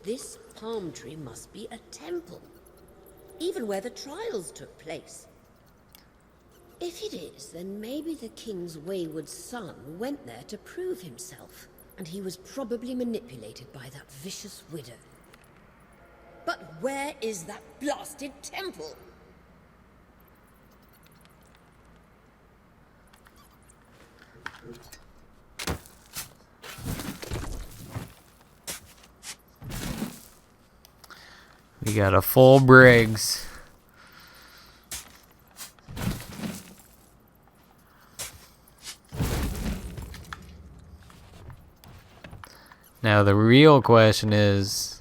this palm tree must be a temple, even where the trials took place. If it is, then maybe the king's wayward son went there to prove himself, and he was probably manipulated by that vicious widow. But where is that blasted temple? We got a full Briggs. Now the real question is,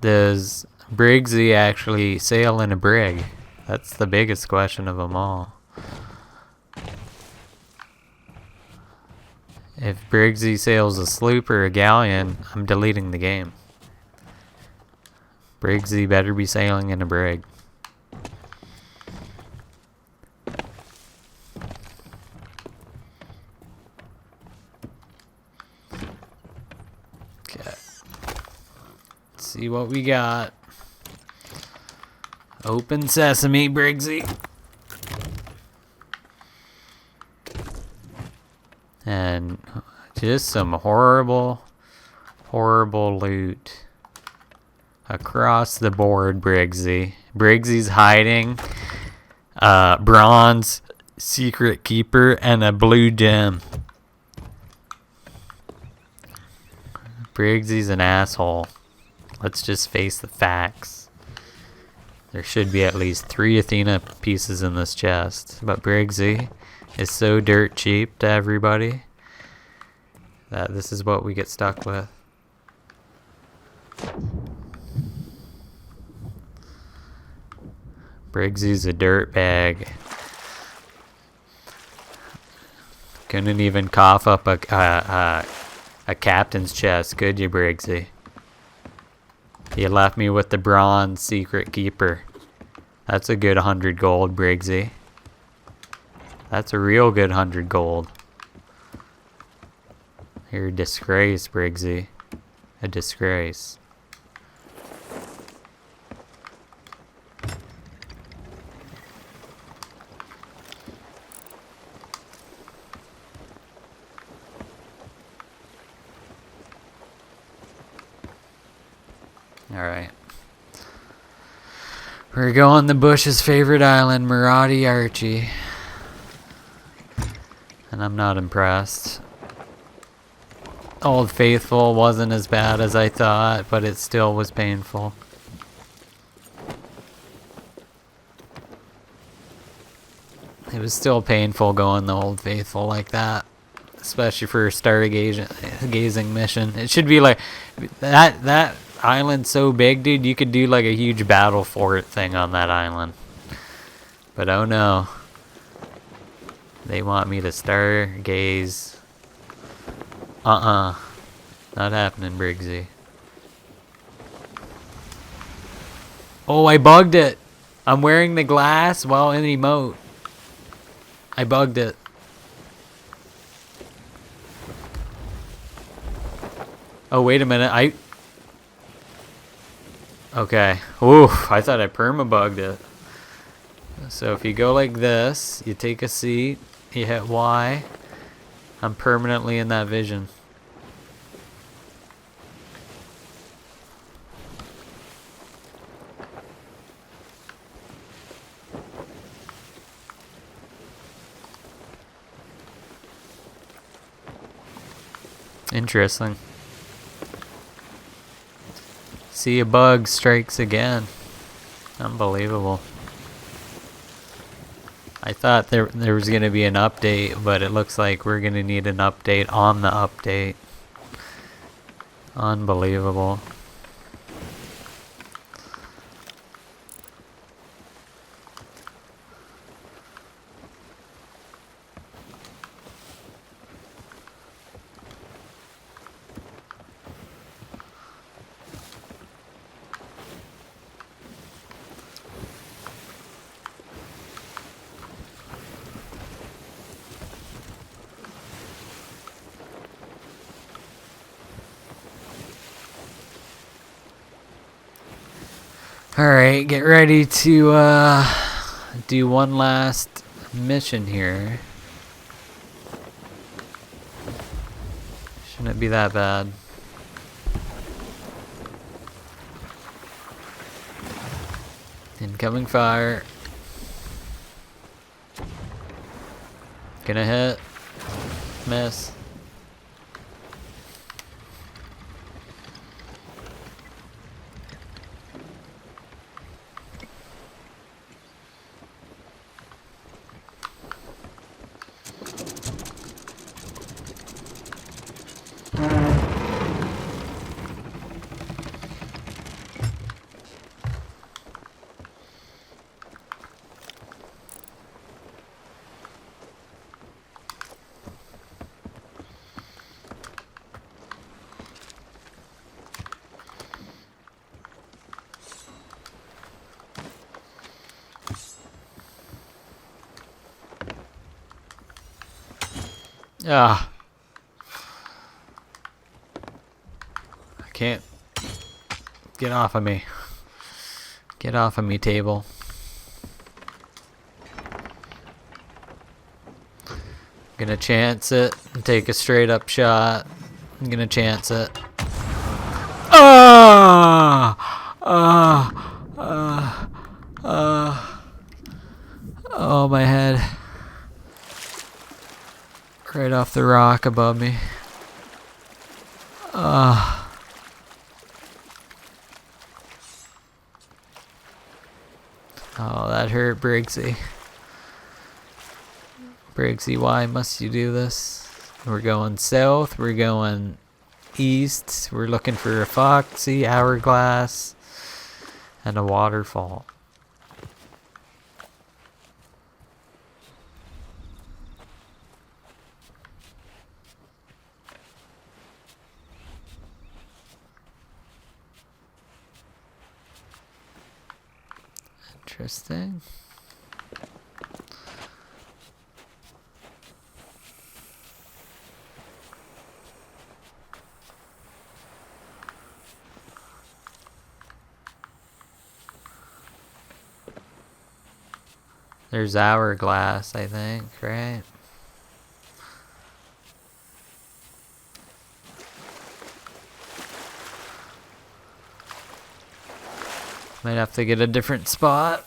does Briggsy actually sail in a brig? That's the biggest question of them all. If Briggsy sails a sloop or a galleon, I'm deleting the game. Briggsy better be sailing in a brig. Okay. Let's see what we got. Open sesame, Briggsy. And just some horrible, horrible loot. Across the board, Briggsy. Briggsy's hiding bronze, secret keeper, and a blue gem. Briggsy's an asshole. Let's just face the facts. There should be at least 3 Athena pieces in this chest. But Briggsy is so dirt cheap to everybody that this is what we get stuck with. Briggsy's a dirt bag. Couldn't even cough up a captain's chest, could you, Briggsy? You left me with the bronze secret keeper. That's a good 100 gold, Briggsy. That's a real good 100 gold. You're a disgrace, Briggsy. A disgrace. Alright. We're going to Bush's favorite island, Marathi Archie. And I'm not impressed. Old Faithful wasn't as bad as I thought, but it still was painful. It was still painful going the Old Faithful like that. Especially for a stargazing mission. It should be like... That island's so big, dude, you could do like a huge battle fort thing on that island. But oh no. They want me to stargaze. Not happening, Briggsy. Oh, I bugged it. I'm wearing the glass while in emote. I bugged it. Oh, wait a minute. Okay. Ooh, I thought I perma-bugged it. So if you go like this, you take a seat, you hit Y. I'm permanently in that vision. Interesting. See, a bug strikes again. Unbelievable. I thought there was going to be an update, but it looks like we're going to need an update on the update. Unbelievable. Alright, get ready to do one last mission here. Shouldn't be that bad. Incoming fire. Gonna hit. Miss. Ah. I can't. Get off of me. Get off of me, table. Gonna chance it and take a straight up shot. I'm gonna chance it. Ah! Oh, my head. Right off the rock above me. Oh, that hurt, Briggsy. Briggsy, why must you do this? We're going south, we're going east, we're looking for a foxy, hourglass, and a waterfall. Interesting. There's hourglass, I think, right? Might have to get a different spot.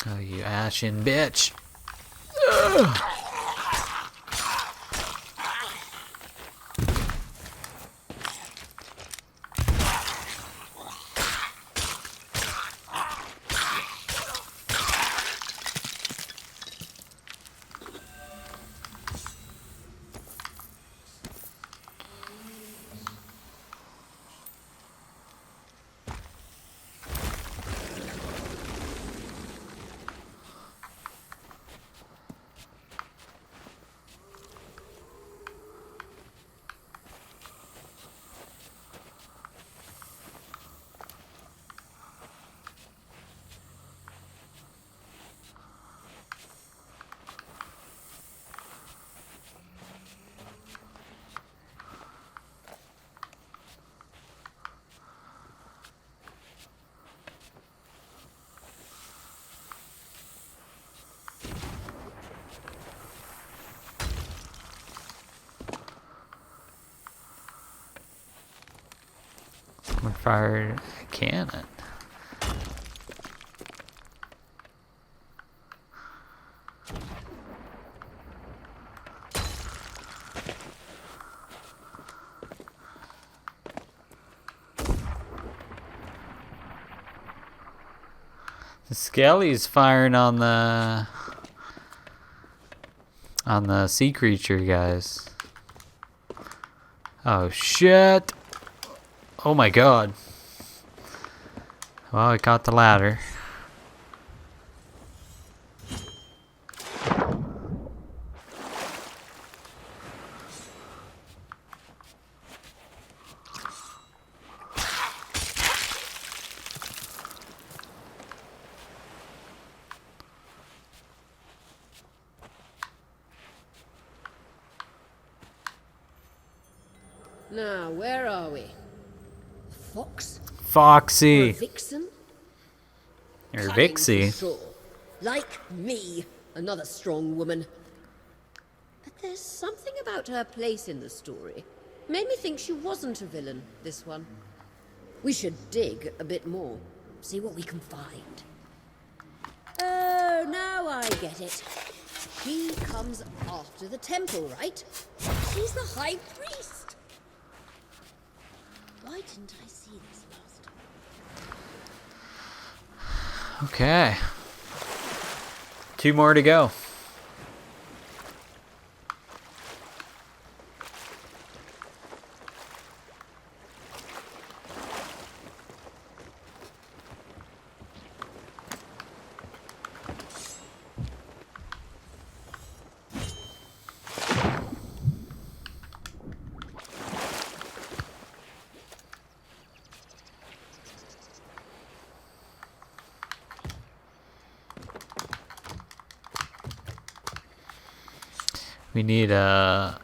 Oh, you ashen bitch. Ugh. Someone fired a cannon. The Skelly's firing on the sea creature, guys. Oh shit. Oh my god. Well, I got the ladder. Now, where are we? Fox? Or a Foxy. vixen? Or Cunning Vixie. for sure. Like me, another strong woman. But there's something about her place in the story. Made me think she wasn't a villain, this one. We should dig a bit more. See what we can find. Oh, now I get it. She comes after the temple, right? She's the high priest. Why didn't I see this last time? Okay. 2 more to go. We need to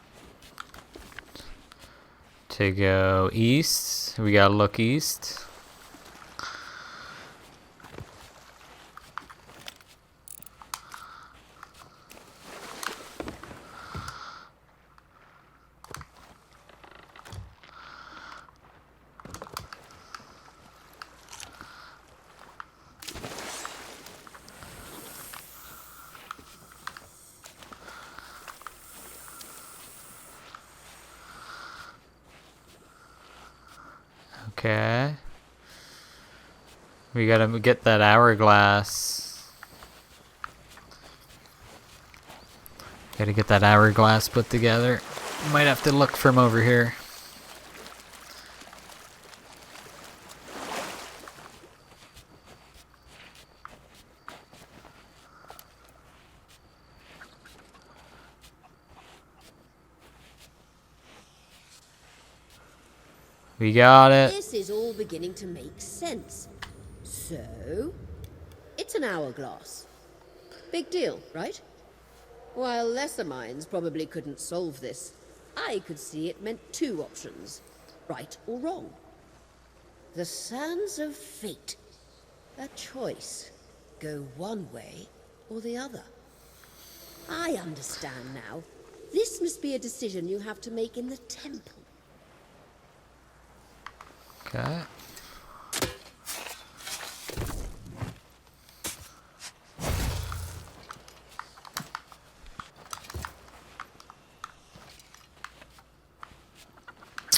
go east. We gotta look east. Okay. We gotta get that hourglass. Gotta get that hourglass put together. Might have to look from over here. We got it. This is all beginning to make sense. So, it's an hourglass. Big deal, right? While lesser minds probably couldn't solve this, I could see it meant two options, right or wrong. The sands of fate. A choice. Go one way or the other. I understand now. This must be a decision you have to make in the temple. Okay.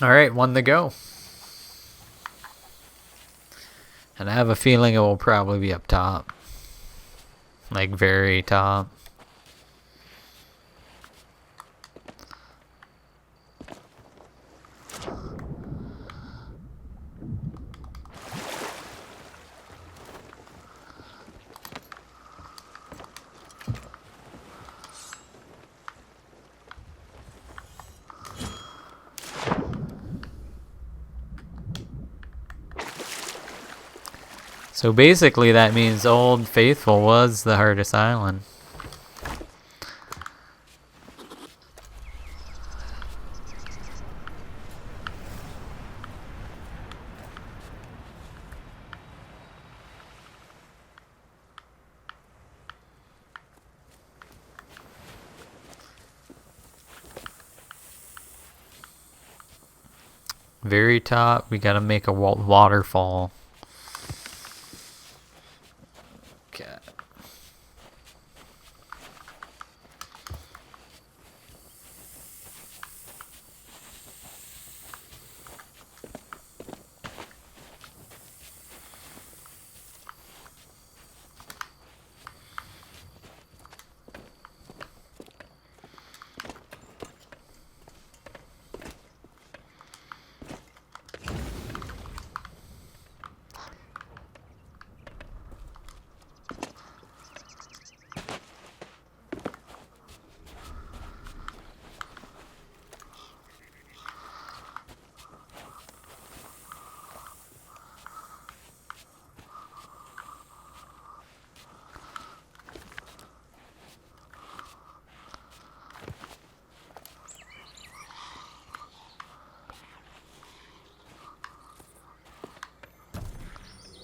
Alright, one to go. And I have a feeling it will probably be up top. Like, very top. So basically that means Old Faithful was the hardest island. Very top, we gotta make a waterfall. Okay.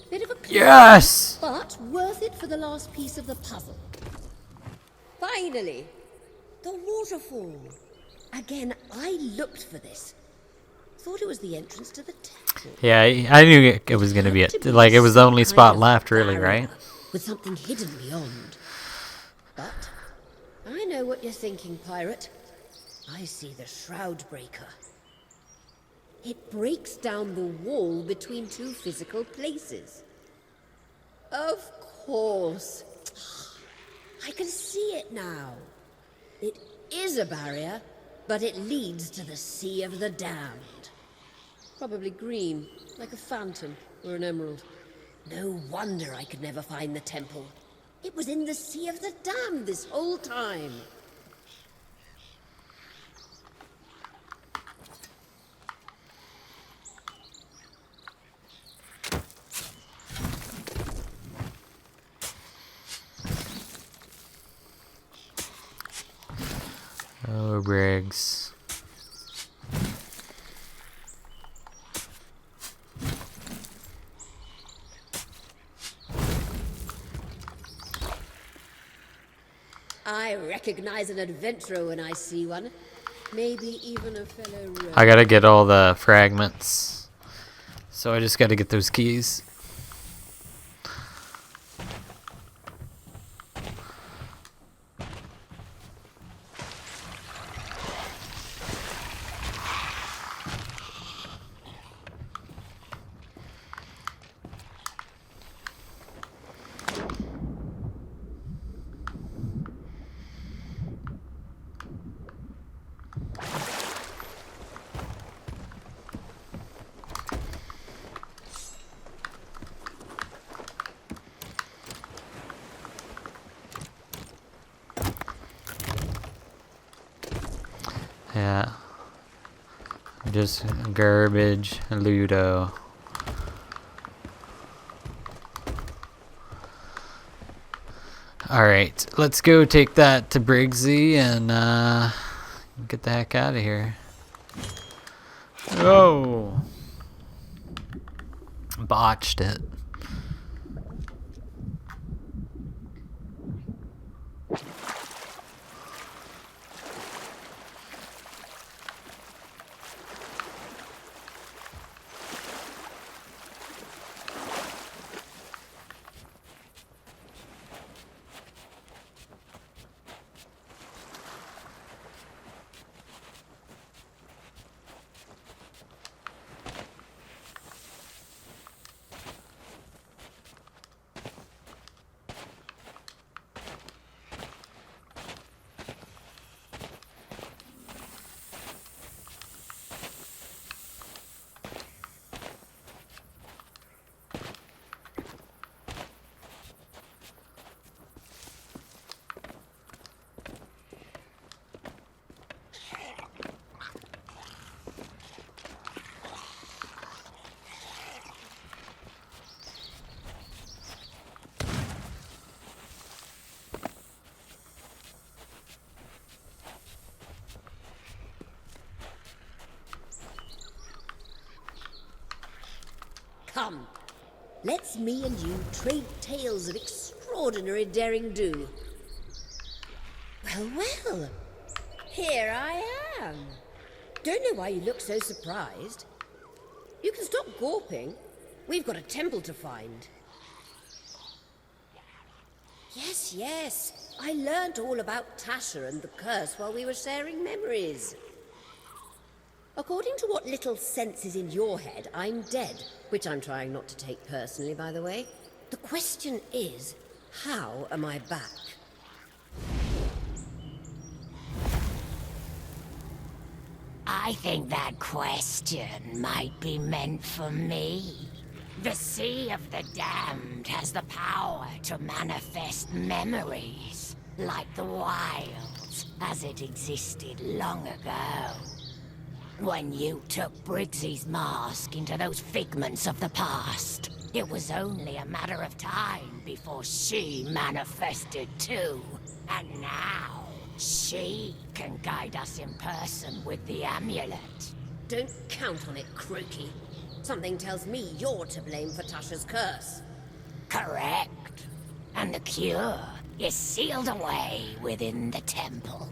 Bit of a clue, Yes! but worth it for the last piece of the puzzle. Finally, the waterfall. Again, I looked for this. Thought it was the entrance to the temple. Yeah, I knew it was gonna be it. Like, it was the only spot left, really, Barrier right? with something hidden beyond. But I know what you're thinking, pirate. I see the shroud breaker. It breaks down the wall between two physical places. Of course. I can see it now. It is a barrier, but it leads to the Sea of the Damned. Probably green, like a phantom or an emerald. No wonder I could never find the temple. It was in the Sea of the Damned this whole time. Oh, Briggs. I recognize an adventurer when I see one. Maybe even a fellow rogue. I gotta get all the fragments. So I just gotta get those keys. Yeah. Just garbage, Ludo. Alright, let's go take that to Briggsy and get the heck out of here. Oh! Botched it. Come, let's me and you trade tales of extraordinary daring do. Well, well, here I am. Don't know why you look so surprised. You can stop gawping. We've got a temple to find. Yes, yes. I learnt all about Tasha and the curse while we were sharing memories. According to what little sense is in your head, I'm dead, which I'm trying not to take personally, by the way. The question is, how am I back? I think that question might be meant for me. The Sea of the Damned has the power to manifest memories, like the wilds, as it existed long ago. When you took Briggsy's mask into those figments of the past, it was only a matter of time before she manifested too. And now, she can guide us in person with the amulet. Don't count on it, Croaky. Something tells me you're to blame for Tasha's curse. Correct. And the cure is sealed away within the temple.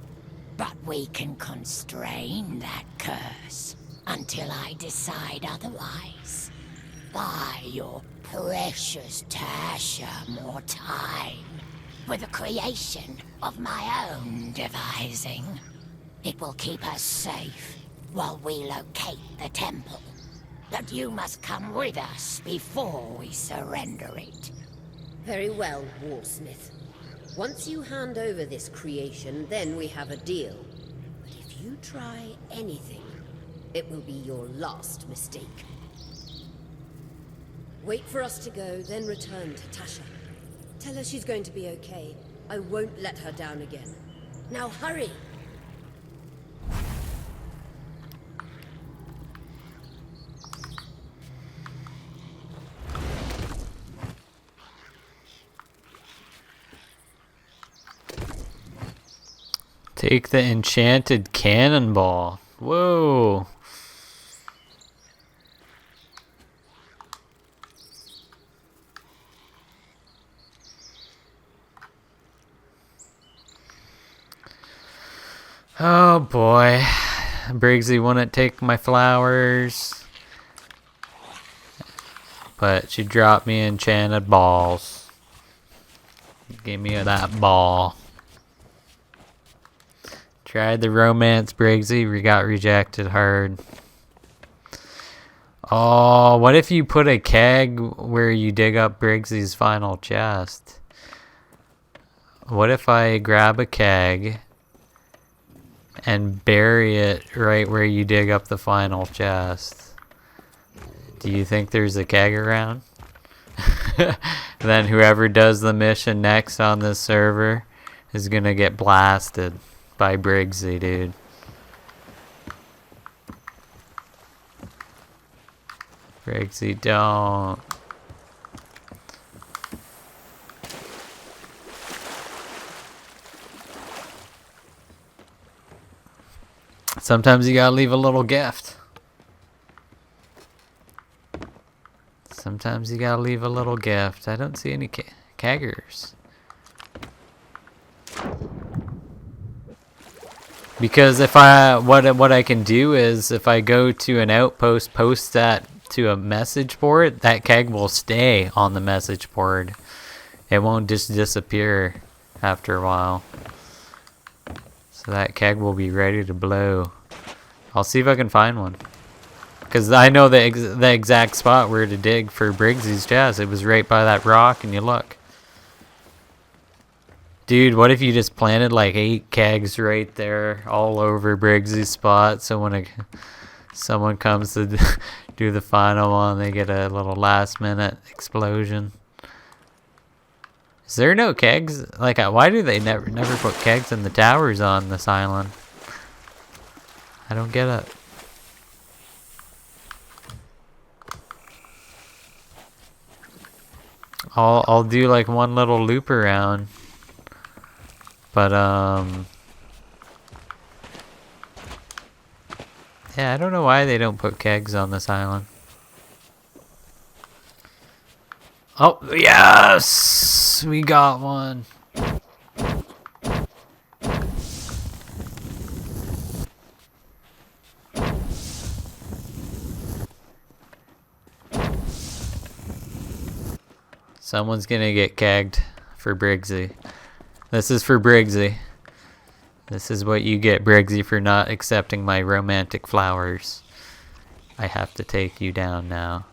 But we can constrain that curse until I decide otherwise. Buy your precious Tasha more time with the creation of my own devising. It will keep us safe while we locate the temple. But you must come with us before we surrender it. Very well, Warsmith. Once you hand over this creation, then we have a deal. But if you try anything, it will be your last mistake. Wait for us to go, then return to Tasha. Tell her she's going to be okay. I won't let her down again. Now hurry! Take the enchanted cannonball. Whoa. Oh boy. Briggsy wouldn't take my flowers. But she dropped me enchanted balls. Give me that ball. Tried the romance, Briggsy. We got rejected hard. Oh, what if you put a keg where you dig up Briggsy's final chest? What if I grab a keg and bury it right where you dig up the final chest? Do you think there's a keg around? Then whoever does the mission next on this server is gonna get blasted by Briggsy, dude. Briggsy, don't. Sometimes you gotta leave a little gift. Sometimes you gotta leave a little gift. I don't see any keggers. Because if what I can do is if I go to an outpost, post that to a message board, that keg will stay on the message board. It won't just disappear after a while. So that keg will be ready to blow. I'll see if I can find one. Because I know the exact spot where to dig for Briggsy's chest. It was right by that rock, and you look. Dude, what if you just planted like 8 kegs right there all over Briggsy's spot, so when someone comes to do the final one, they get a little last minute explosion. Is there no kegs? Like, why do they never put kegs in the towers on this island? I don't get it. I'll do like one little loop around. But yeah, I don't know why they don't put kegs on this island. Oh, yes! We got one. Someone's gonna get kegged for Briggsy. This is for Briggsy. This is what you get, Briggsy, for not accepting my romantic flowers. I have to take you down now.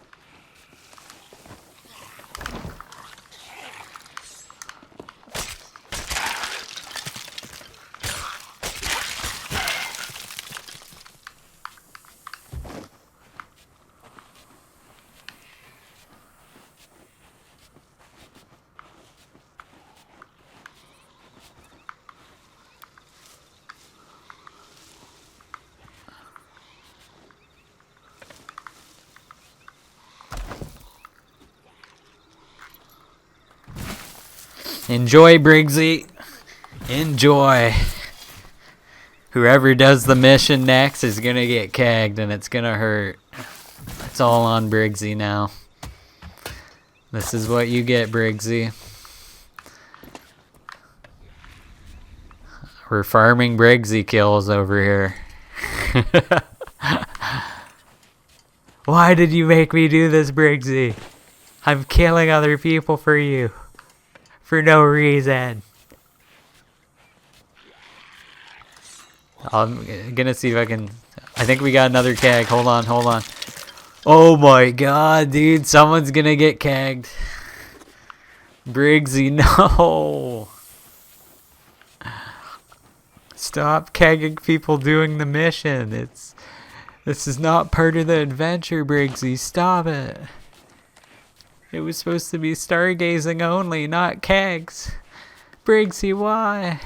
Enjoy, Briggsy. Enjoy. Whoever does the mission next is gonna get kegged, and it's gonna hurt. It's all on Briggsy now. This is what you get, Briggsy. We're farming Briggsy kills over here. Why did you make me do this, Briggsy? I'm killing other people for you. For no reason. I'm gonna see if I can... I think we got another keg. Hold on, hold on. Oh my god, dude. Someone's gonna get kegged. Briggsy, no. Stop kegging people doing the mission. This is not part of the adventure, Briggsy. Stop it. It was supposed to be stargazing only, not kegs. Briggsy, why?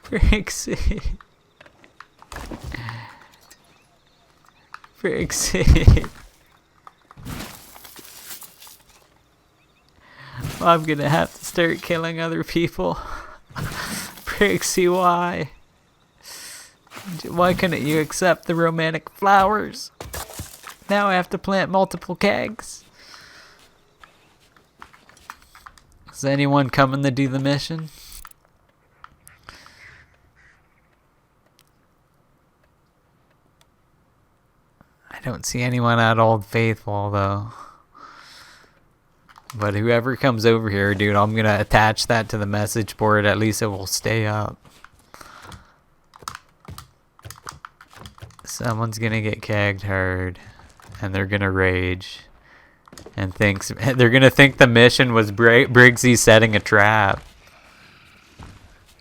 Briggsy. Briggsy. Well, I'm gonna have to start killing other people. Briggsy, why? Why couldn't you accept the romantic flowers? Now I have to plant multiple kegs. Is anyone coming to do the mission? I don't see anyone at Old Faithful, though. But whoever comes over here, dude, I'm gonna attach that to the message board. At least it will stay up. Someone's gonna get kegged hard. And they're gonna rage, and they're gonna think the mission was Briggsy setting a trap.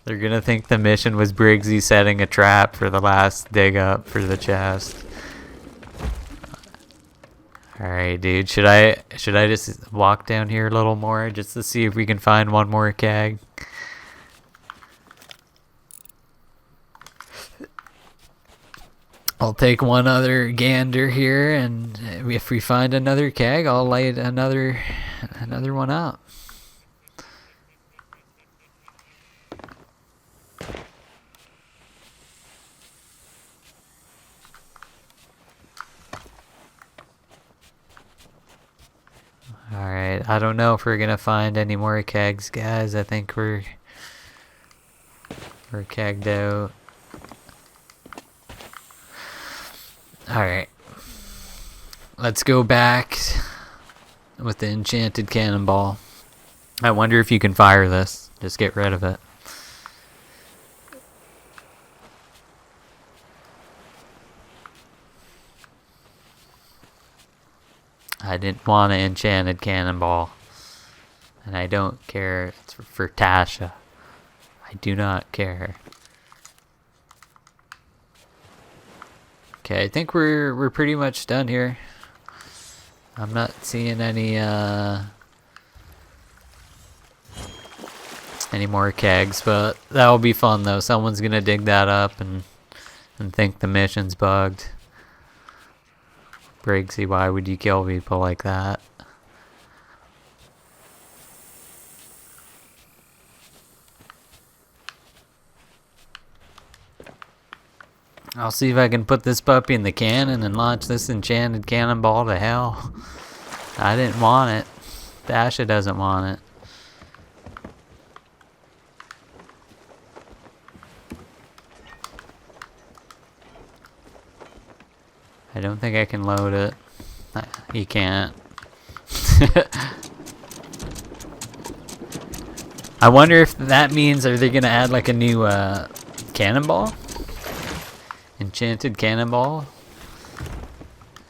They're gonna think the mission was Briggsy setting a trap for the last dig up for the chest. All right, dude. Should I just walk down here a little more just to see if we can find one more keg? I'll take one other gander here, and if we find another keg, I'll light another one up. Alright, I don't know if we're gonna find any more kegs, guys. I think we're kegged out. Alright. Let's go back with the enchanted cannonball. I wonder if you can fire this. Just get rid of it. I didn't want an enchanted cannonball. And I don't care. It's for Tasha. I do not care. Okay, I think we're pretty much done here. I'm not seeing any more kegs, but that'll be fun though. Someone's gonna dig that up and think the mission's bugged. Briggsy, why would you kill people like that? I'll see if I can put this puppy in the cannon and launch this enchanted cannonball to hell. I didn't want it. Dasha doesn't want it. I don't think I can load it. You can't. I wonder if that means, are they gonna add like a new cannonball? Enchanted cannonball?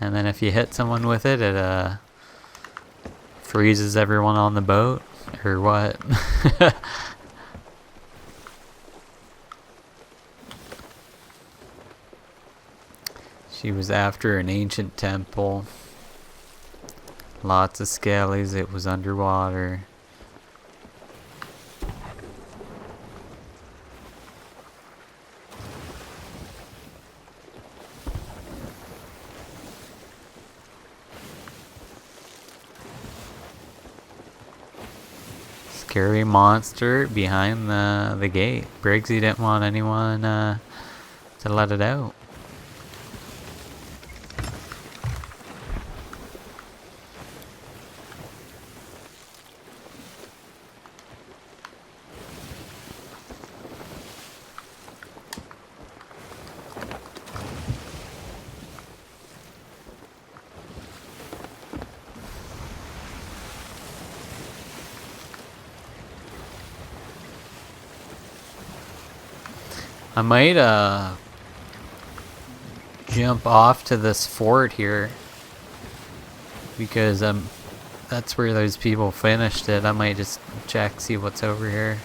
And then if you hit someone with it, it freezes everyone on the boat? Or what? She was after an ancient temple. Lots of skellies. It was underwater. Scary monster behind the gate. Briggsy didn't want anyone to let it out. I might jump off to this fort here because that's where those people finished it. I might just check, see what's over here,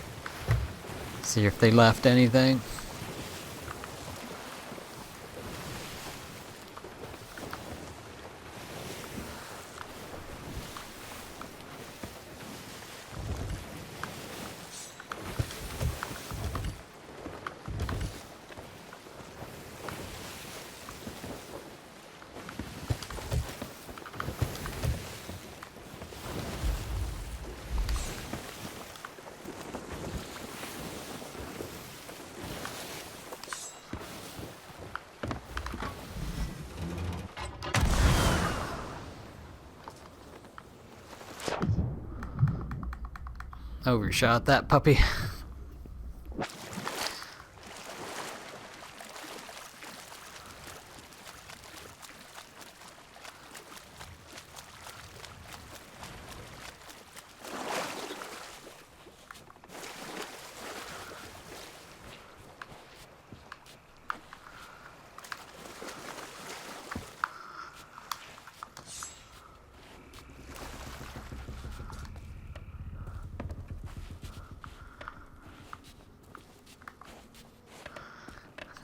see if they left anything. Overshot that puppy.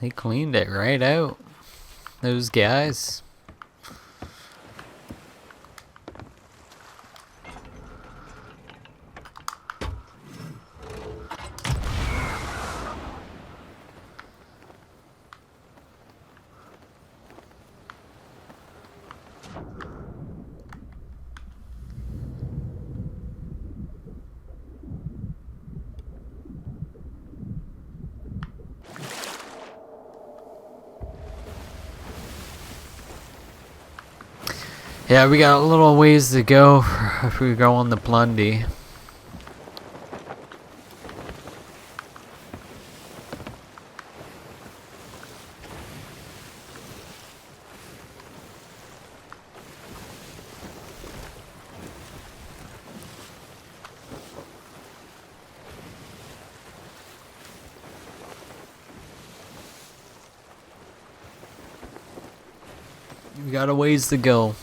They cleaned it right out. Those guys. Yeah, we got a little ways to go if we go on the Plundy. We got a ways to go.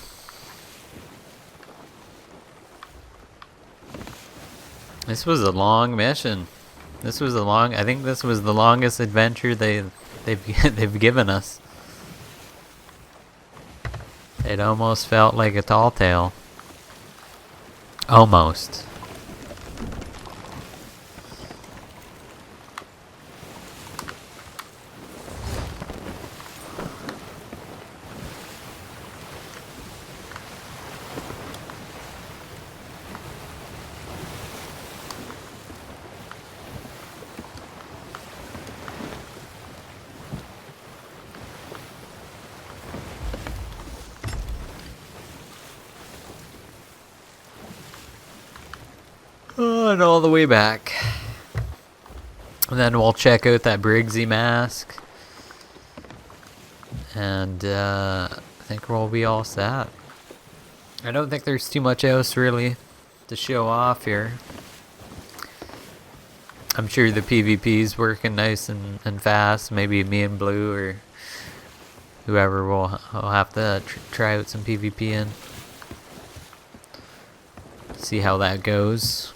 This was a long mission. This was a long. I think this was the longest adventure they've they've given us. It almost felt like a tall tale. Almost. Oh, and all the way back. And then we'll check out that Briggsy mask. And I think we'll be all set. I don't think there's too much else really to show off here. I'm sure the PvP's working nice and fast. Maybe me and Blue or whoever will have to try out some PvP in. See how that goes.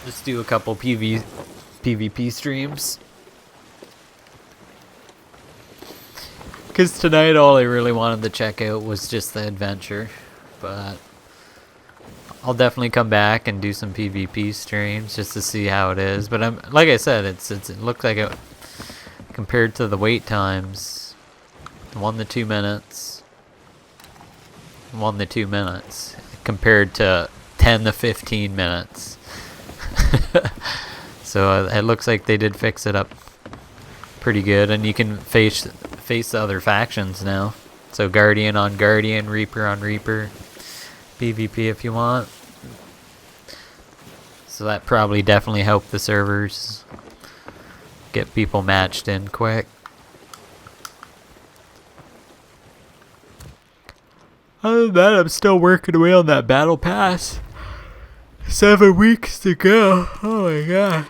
Just do a couple PvP streams. Because tonight all I really wanted to check out was just the adventure. But I'll definitely come back and do some PvP streams just to see how it is. But I'm like I said, it looked like it, compared to the wait times, 1 to 2 minutes. 1 to 2 minutes compared to 10 to 15 minutes. So it looks like they did fix it up pretty good, and you can face the other factions now. So Guardian on Guardian, Reaper on Reaper, PvP if you want. So that probably definitely helped the servers get people matched in quick. Other than that, I'm still working away on that battle pass. 7 weeks to go. Oh my god.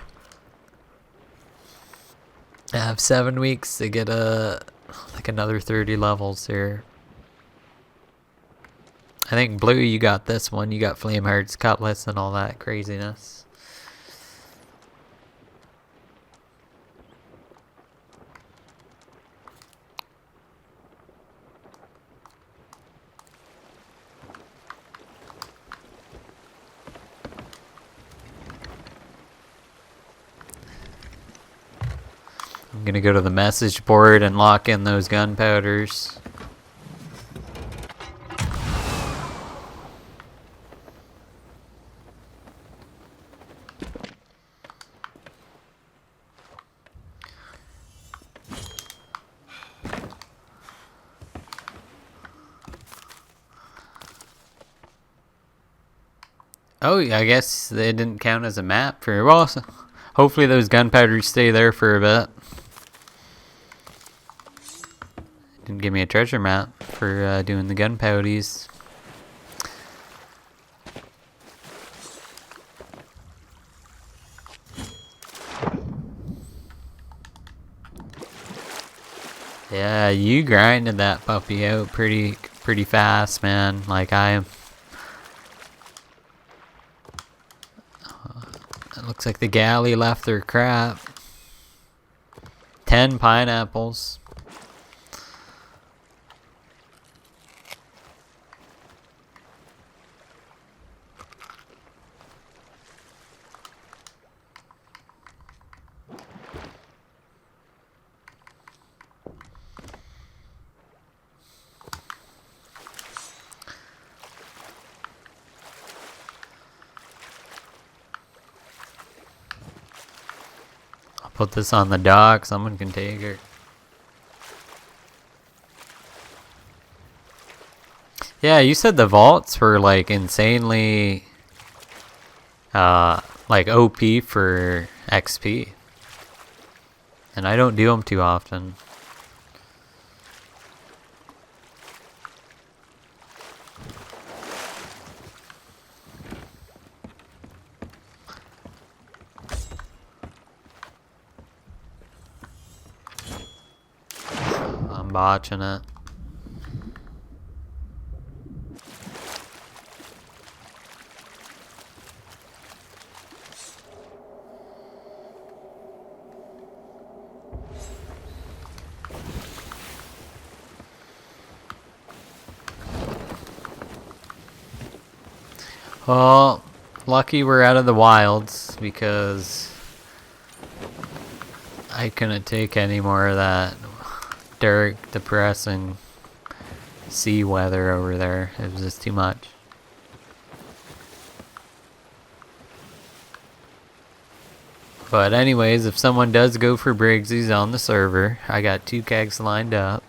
I have 7 weeks to get like another 30 levels here. I think Blue, you got this one. You got Flameheart's Cutlass and all that craziness. I'm gonna go to the message board and lock in those gunpowders. Oh, yeah, I guess they didn't count as a map for, well, so hopefully those gunpowders stay there for a bit. Didn't give me a treasure map for doing the gunpowdies. Yeah, you grinded that puppy out pretty fast, man. Like it looks like the galley left their crap. 10 pineapples. Put this on the dock, someone can take it. Yeah, you said the vaults were like insanely like OP for XP. And I don't do them too often. I'm botching it. Well, lucky we're out of the wilds because I couldn't take any more of that dark, depressing sea weather over there. It was just too much. But anyways, if someone does go for Briggsy's on the server, I got 2 kegs lined up.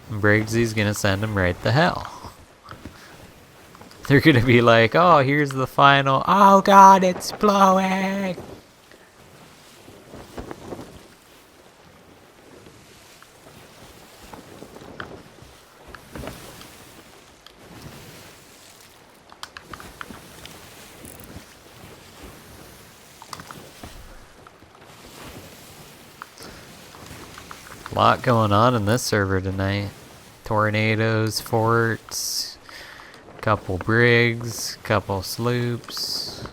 Briggsy's gonna send them right to hell. They're gonna be like, oh, here's the final. Oh god, it's blowing! A lot going on in this server tonight. Tornadoes, forts, couple brigs, couple sloops.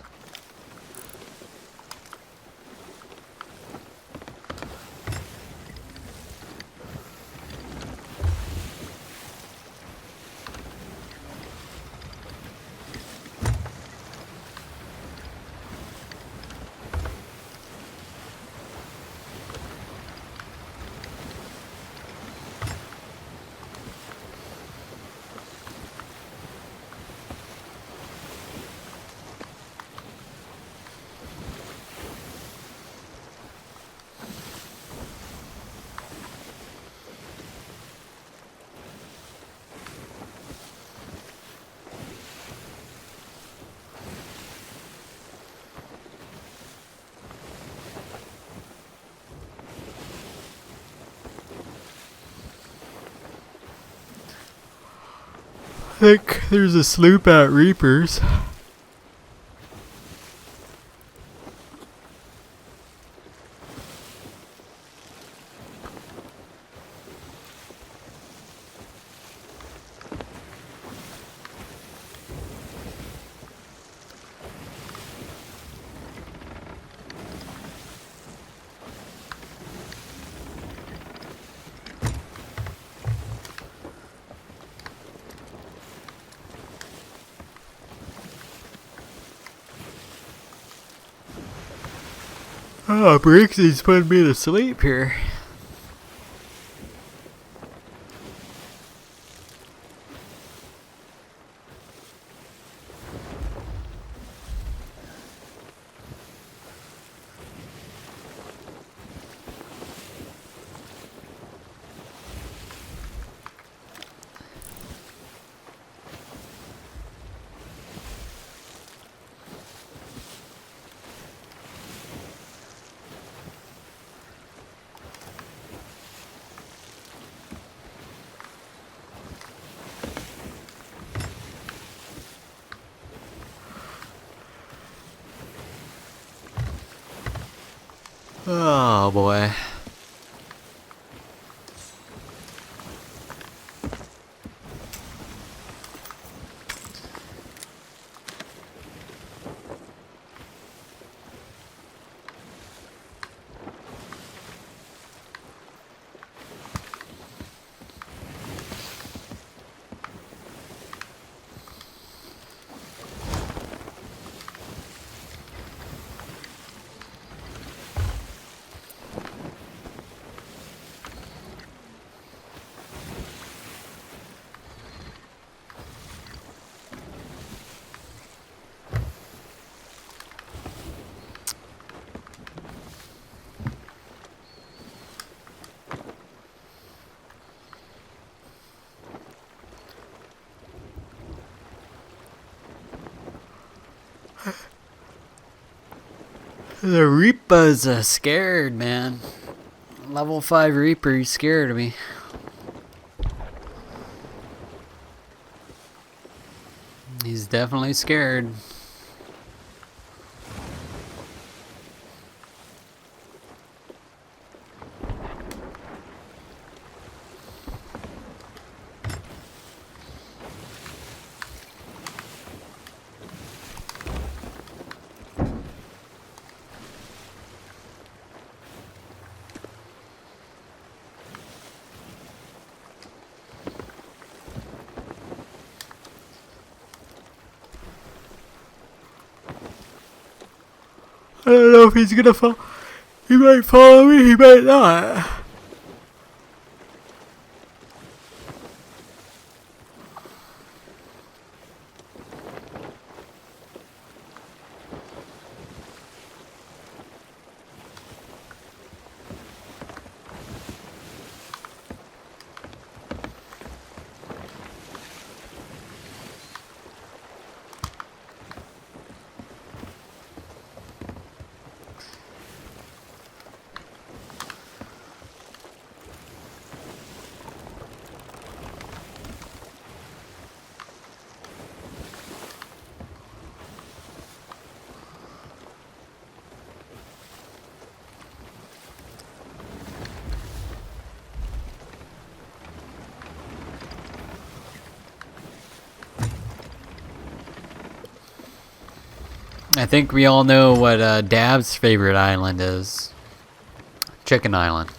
I think there's a sloop at Reapers. Oh, Briggsy's putting me to sleep here. Oh boy. The Reaper's scared, man. Level 5 Reaper, he's scared of me. He's definitely scared. I don't know if he's gonna fall. He might follow me, he might not. I think we all know what Dab's favorite island is. Chicken Island.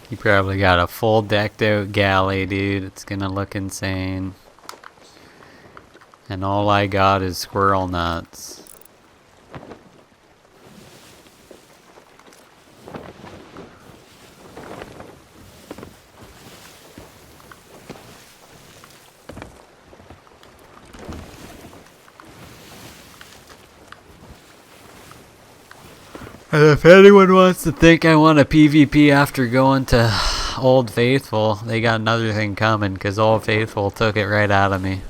He probably got a full decked out galley, dude. It's gonna look insane. And all I got is squirrel nuts. And if anyone wants to think I want a PvP after going to Old Faithful, they got another thing coming, because Old Faithful took it right out of me.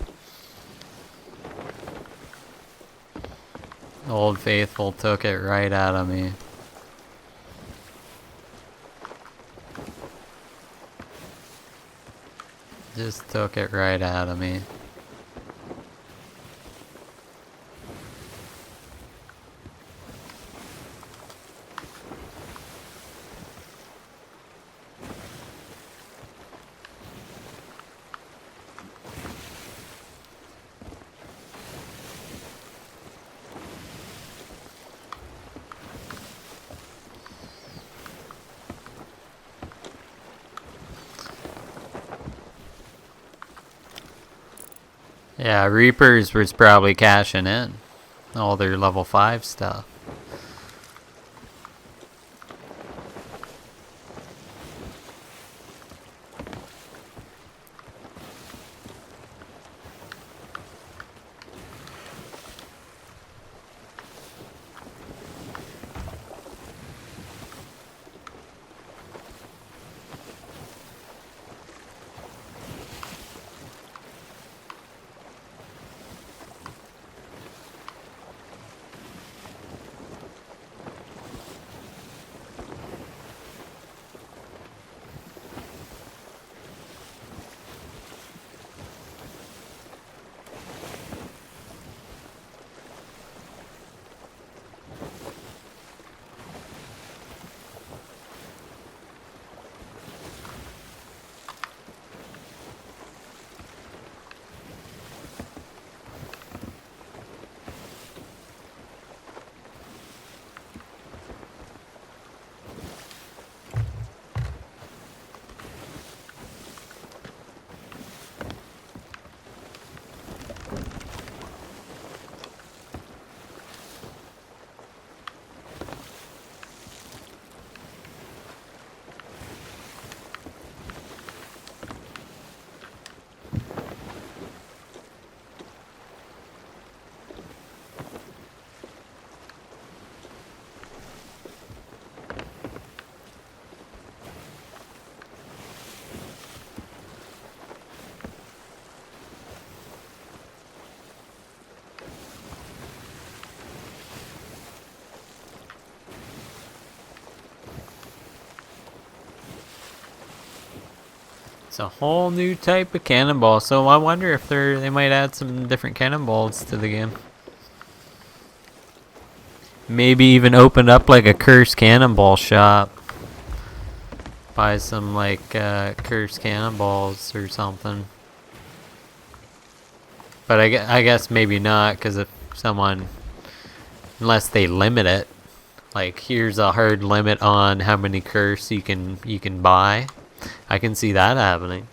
Old Faithful took it right out of me. Just took it right out of me. Yeah, Reapers was probably cashing in all their level 5 stuff. It's a whole new type of cannonball, so I wonder if they might add some different cannonballs to the game. Maybe even open up like a cursed cannonball shop. Buy some like cursed cannonballs or something. But I guess maybe not, because if someone, unless they limit it, like here's a hard limit on how many curse you can buy. I can see that happening.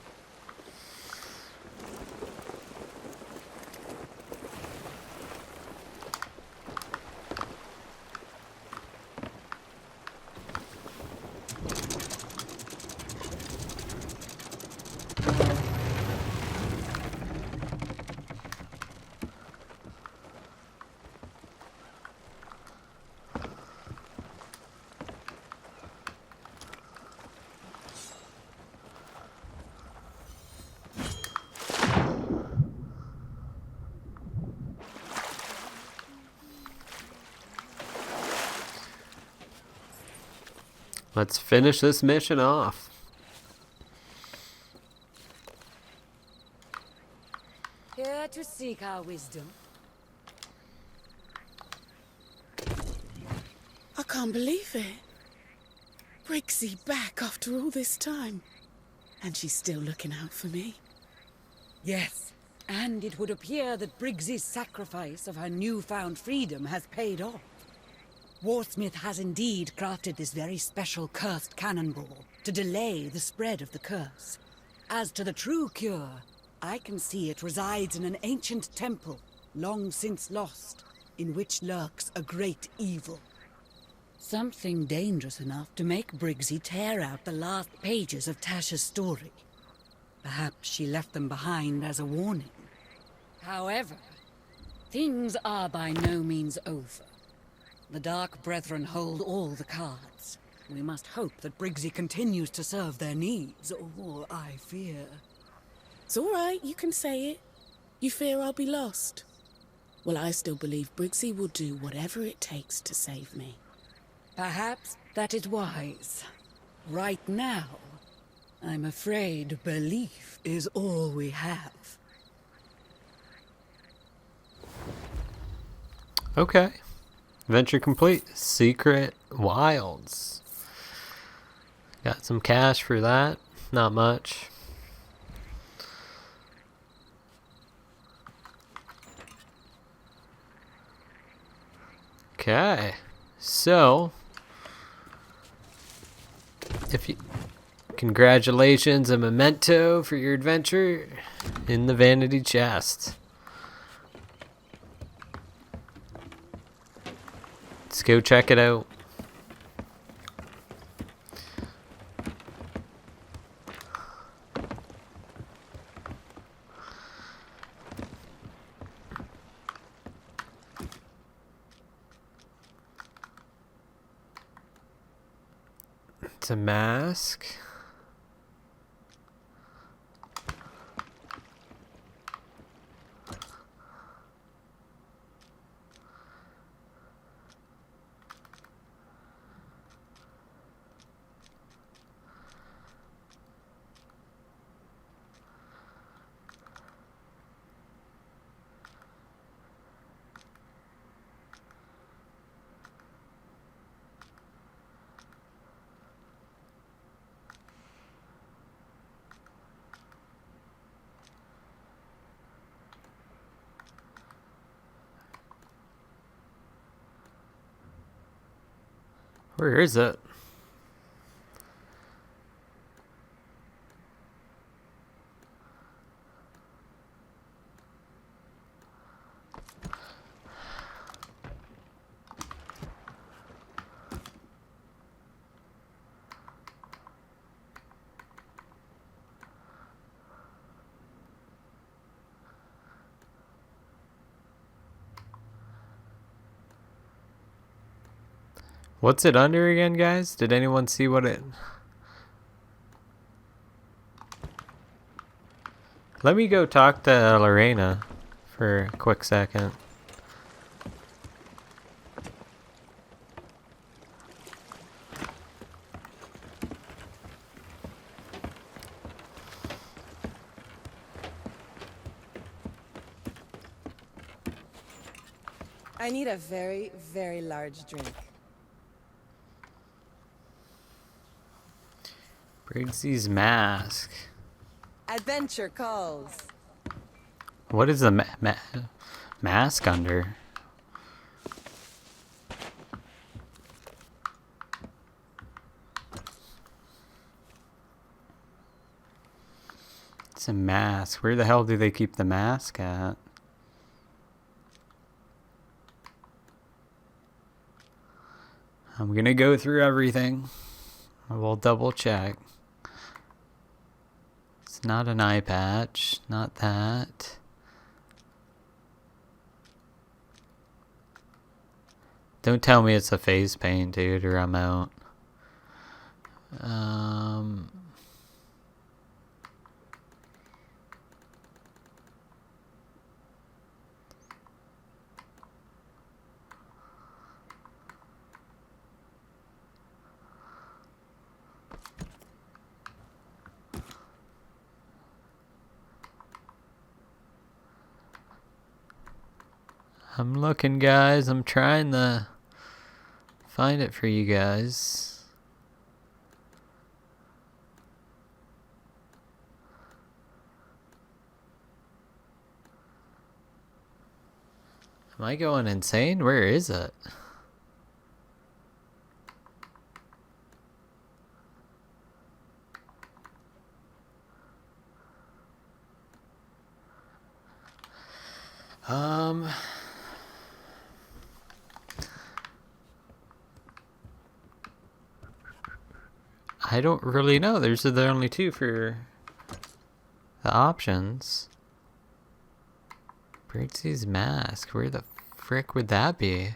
Let's finish this mission off. Here to seek our wisdom. I can't believe it. Briggsy back after all this time. And she's still looking out for me. Yes, and it would appear that Briggsy's sacrifice of her newfound freedom has paid off. Warsmith has indeed crafted this very special cursed cannonball to delay the spread of the curse. As to the true cure, I can see it resides in an ancient temple, long since lost, in which lurks a great evil. Something dangerous enough to make Briggsy tear out the last pages of Tasha's story. Perhaps she left them behind as a warning. However, things are by no means over. The Dark Brethren hold all the cards. We must hope that Briggsy continues to serve their needs, or I fear... It's all right, you can say it. You fear I'll be lost. Well, I still believe Briggsy will do whatever it takes to save me. Perhaps that is wise. Right now, I'm afraid belief is all we have. Okay. Adventure complete. Secret Wilds. Got some cash for that. Not much. Okay. So, if you... Congratulations, a memento for your adventure in the vanity chest. Let's go check it out. It's a mask. Where is it? What's it under again, guys? Did anyone see what it... Let me go talk to Lorena for a quick second. I need a very, very large drink. Briggsy's mask. Adventure calls. What is the mask under? It's a mask. Where the hell do they keep the mask at? I'm gonna go through everything. I will double check. It's not an eye patch. Not that. Don't tell me it's a face paint, dude, or I'm out. I'm looking, guys. I'm trying to find it for you guys. Am I going insane? Where is it? I don't really know. There's the only two for the options. Briggsy's mask. Where the frick would that be?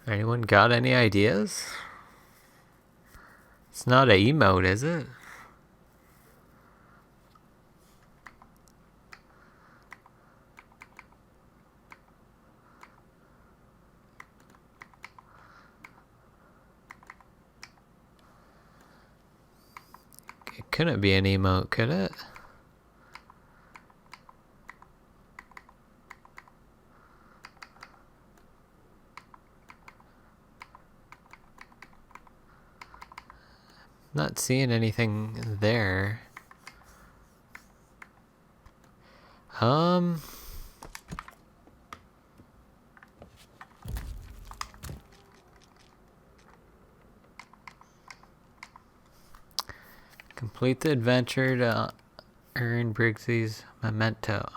Anyone got any ideas? It's not an emote, is it? It couldn't be an emote, could it? Not seeing anything there. Complete the adventure to earn Briggsy's memento.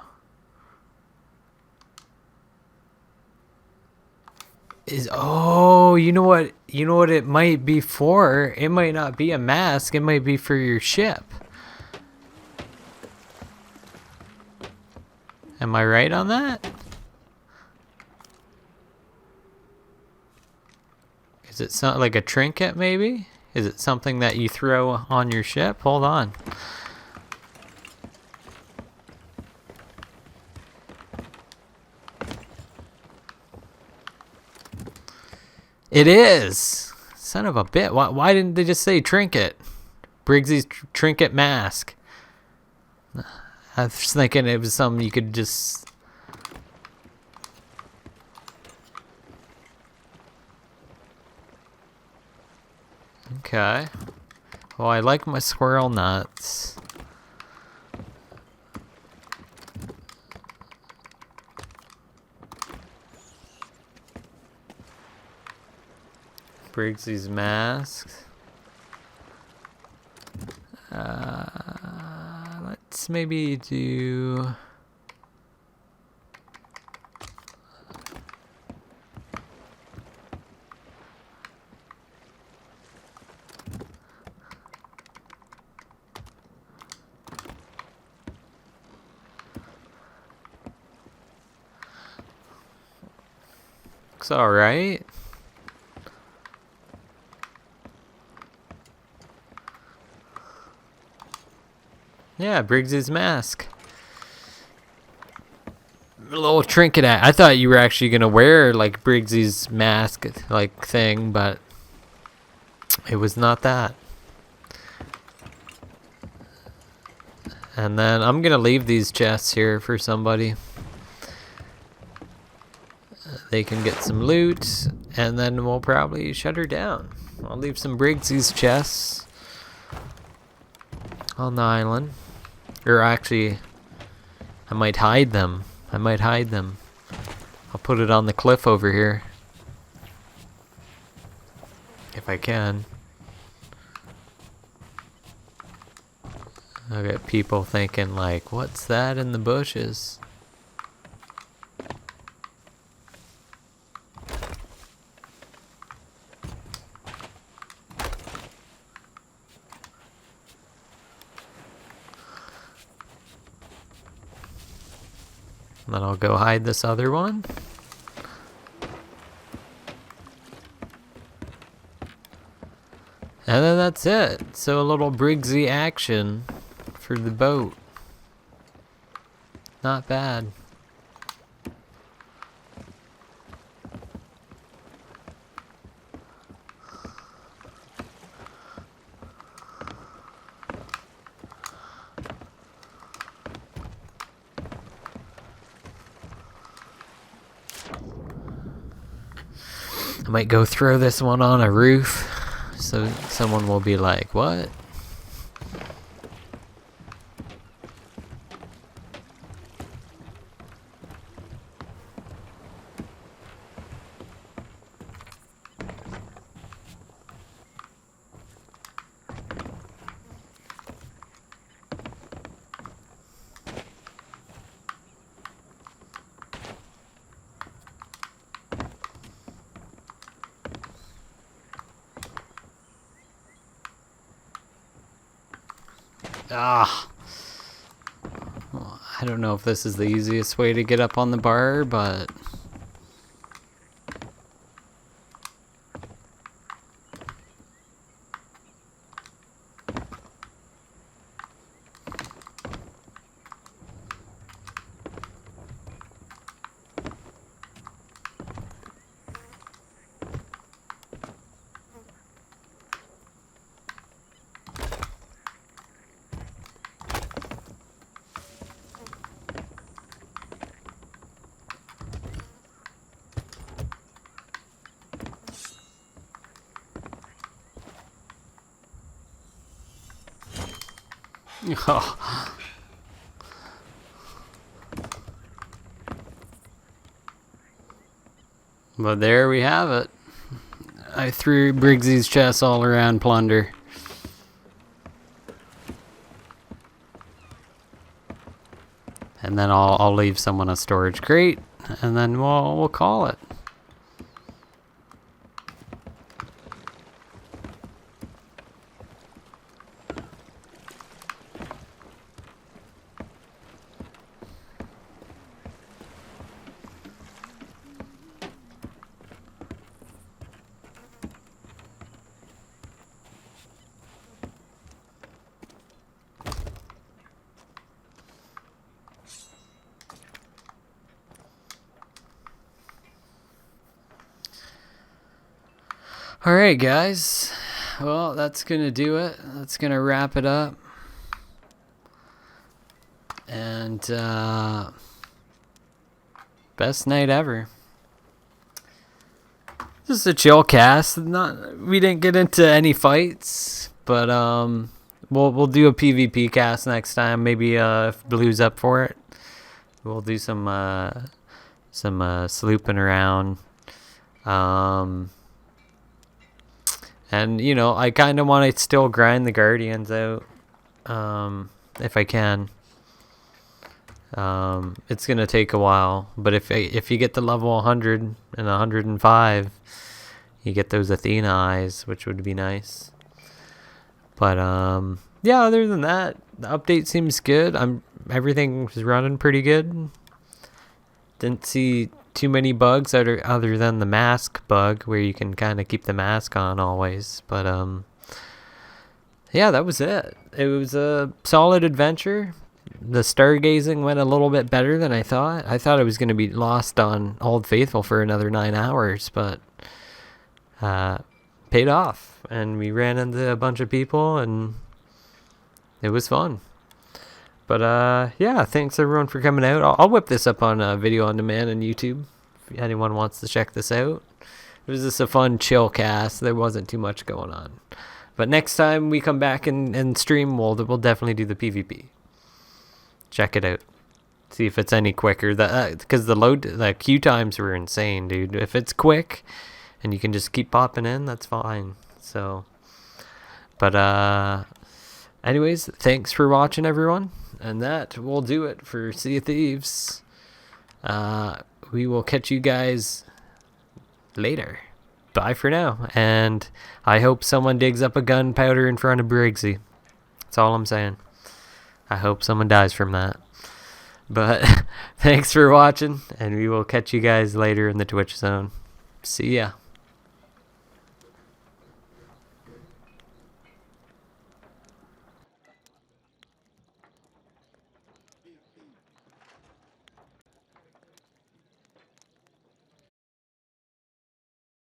You know what it might be for? It might not be a mask, it might be for your ship. Am I right on that? Is it something like a trinket maybe? Is it something that you throw on your ship? Hold on. It is! Son of a bit. Why didn't they just say trinket? Briggsy's trinket mask. I was thinking it was something you could just... Okay. Well, I like my squirrel nuts. Briggsy's masks. Let's maybe do... Looks alright. Yeah, yeah, Briggsy's mask. A little trinket. I thought you were actually gonna wear like Briggsy's mask like thing, but it was not that. And then I'm gonna leave these chests here for somebody. They can get some loot, and then we'll probably shut her down. I'll leave some Briggsy's chests on the island. Or actually, I might hide them. I'll put it on the cliff over here. If I can. I got people thinking like, what's that in the bushes? Then I'll go hide this other one. And then that's it. So a little Briggsy action for the boat. Not bad. I might go throw this one on a roof so someone will be like, what? Ah. Well, I don't know if this is the easiest way to get up on the bar, but oh. But there we have it. I threw Briggsy's chest all around plunder. And then I'll leave someone a storage crate, and then we'll call it. Alright guys, well that's gonna do it. That's gonna wrap it up. And best night ever. This is a chill cast. We didn't get into any fights, but we'll do a PvP cast next time. Maybe if Blue's up for it, we'll do some slooping around. And, you know, I kind of want to still grind the Guardians out, if I can. It's going to take a while, but if you get to level 100 and 105, you get those Athena eyes, which would be nice. But, yeah, other than that, the update seems good. Everything was running pretty good. Didn't see too many bugs other than the mask bug where you can kind of keep the mask on always, but yeah, that was it. It was a solid adventure. The stargazing went a little bit better than I thought. I thought I was going to be lost on Old Faithful for another 9 hours, but paid off. And we ran into a bunch of people, and it was fun. But yeah, thanks everyone for coming out. I'll whip this up on video on demand on YouTube if anyone wants to check this out. It was just a fun chill cast. There wasn't too much going on. But next time we come back and stream, we'll definitely do the PvP. Check it out. See if it's any quicker. Because the queue times were insane, dude. If it's quick and you can just keep popping in, that's fine. So, but anyways, thanks for watching, everyone. And that will do it for Sea of Thieves. We will catch you guys later. Bye for now. And I hope someone digs up a gunpowder in front of Briggsy. That's all I'm saying. I hope someone dies from that. But thanks for watching, and we will catch you guys later in the Twitch zone. See ya.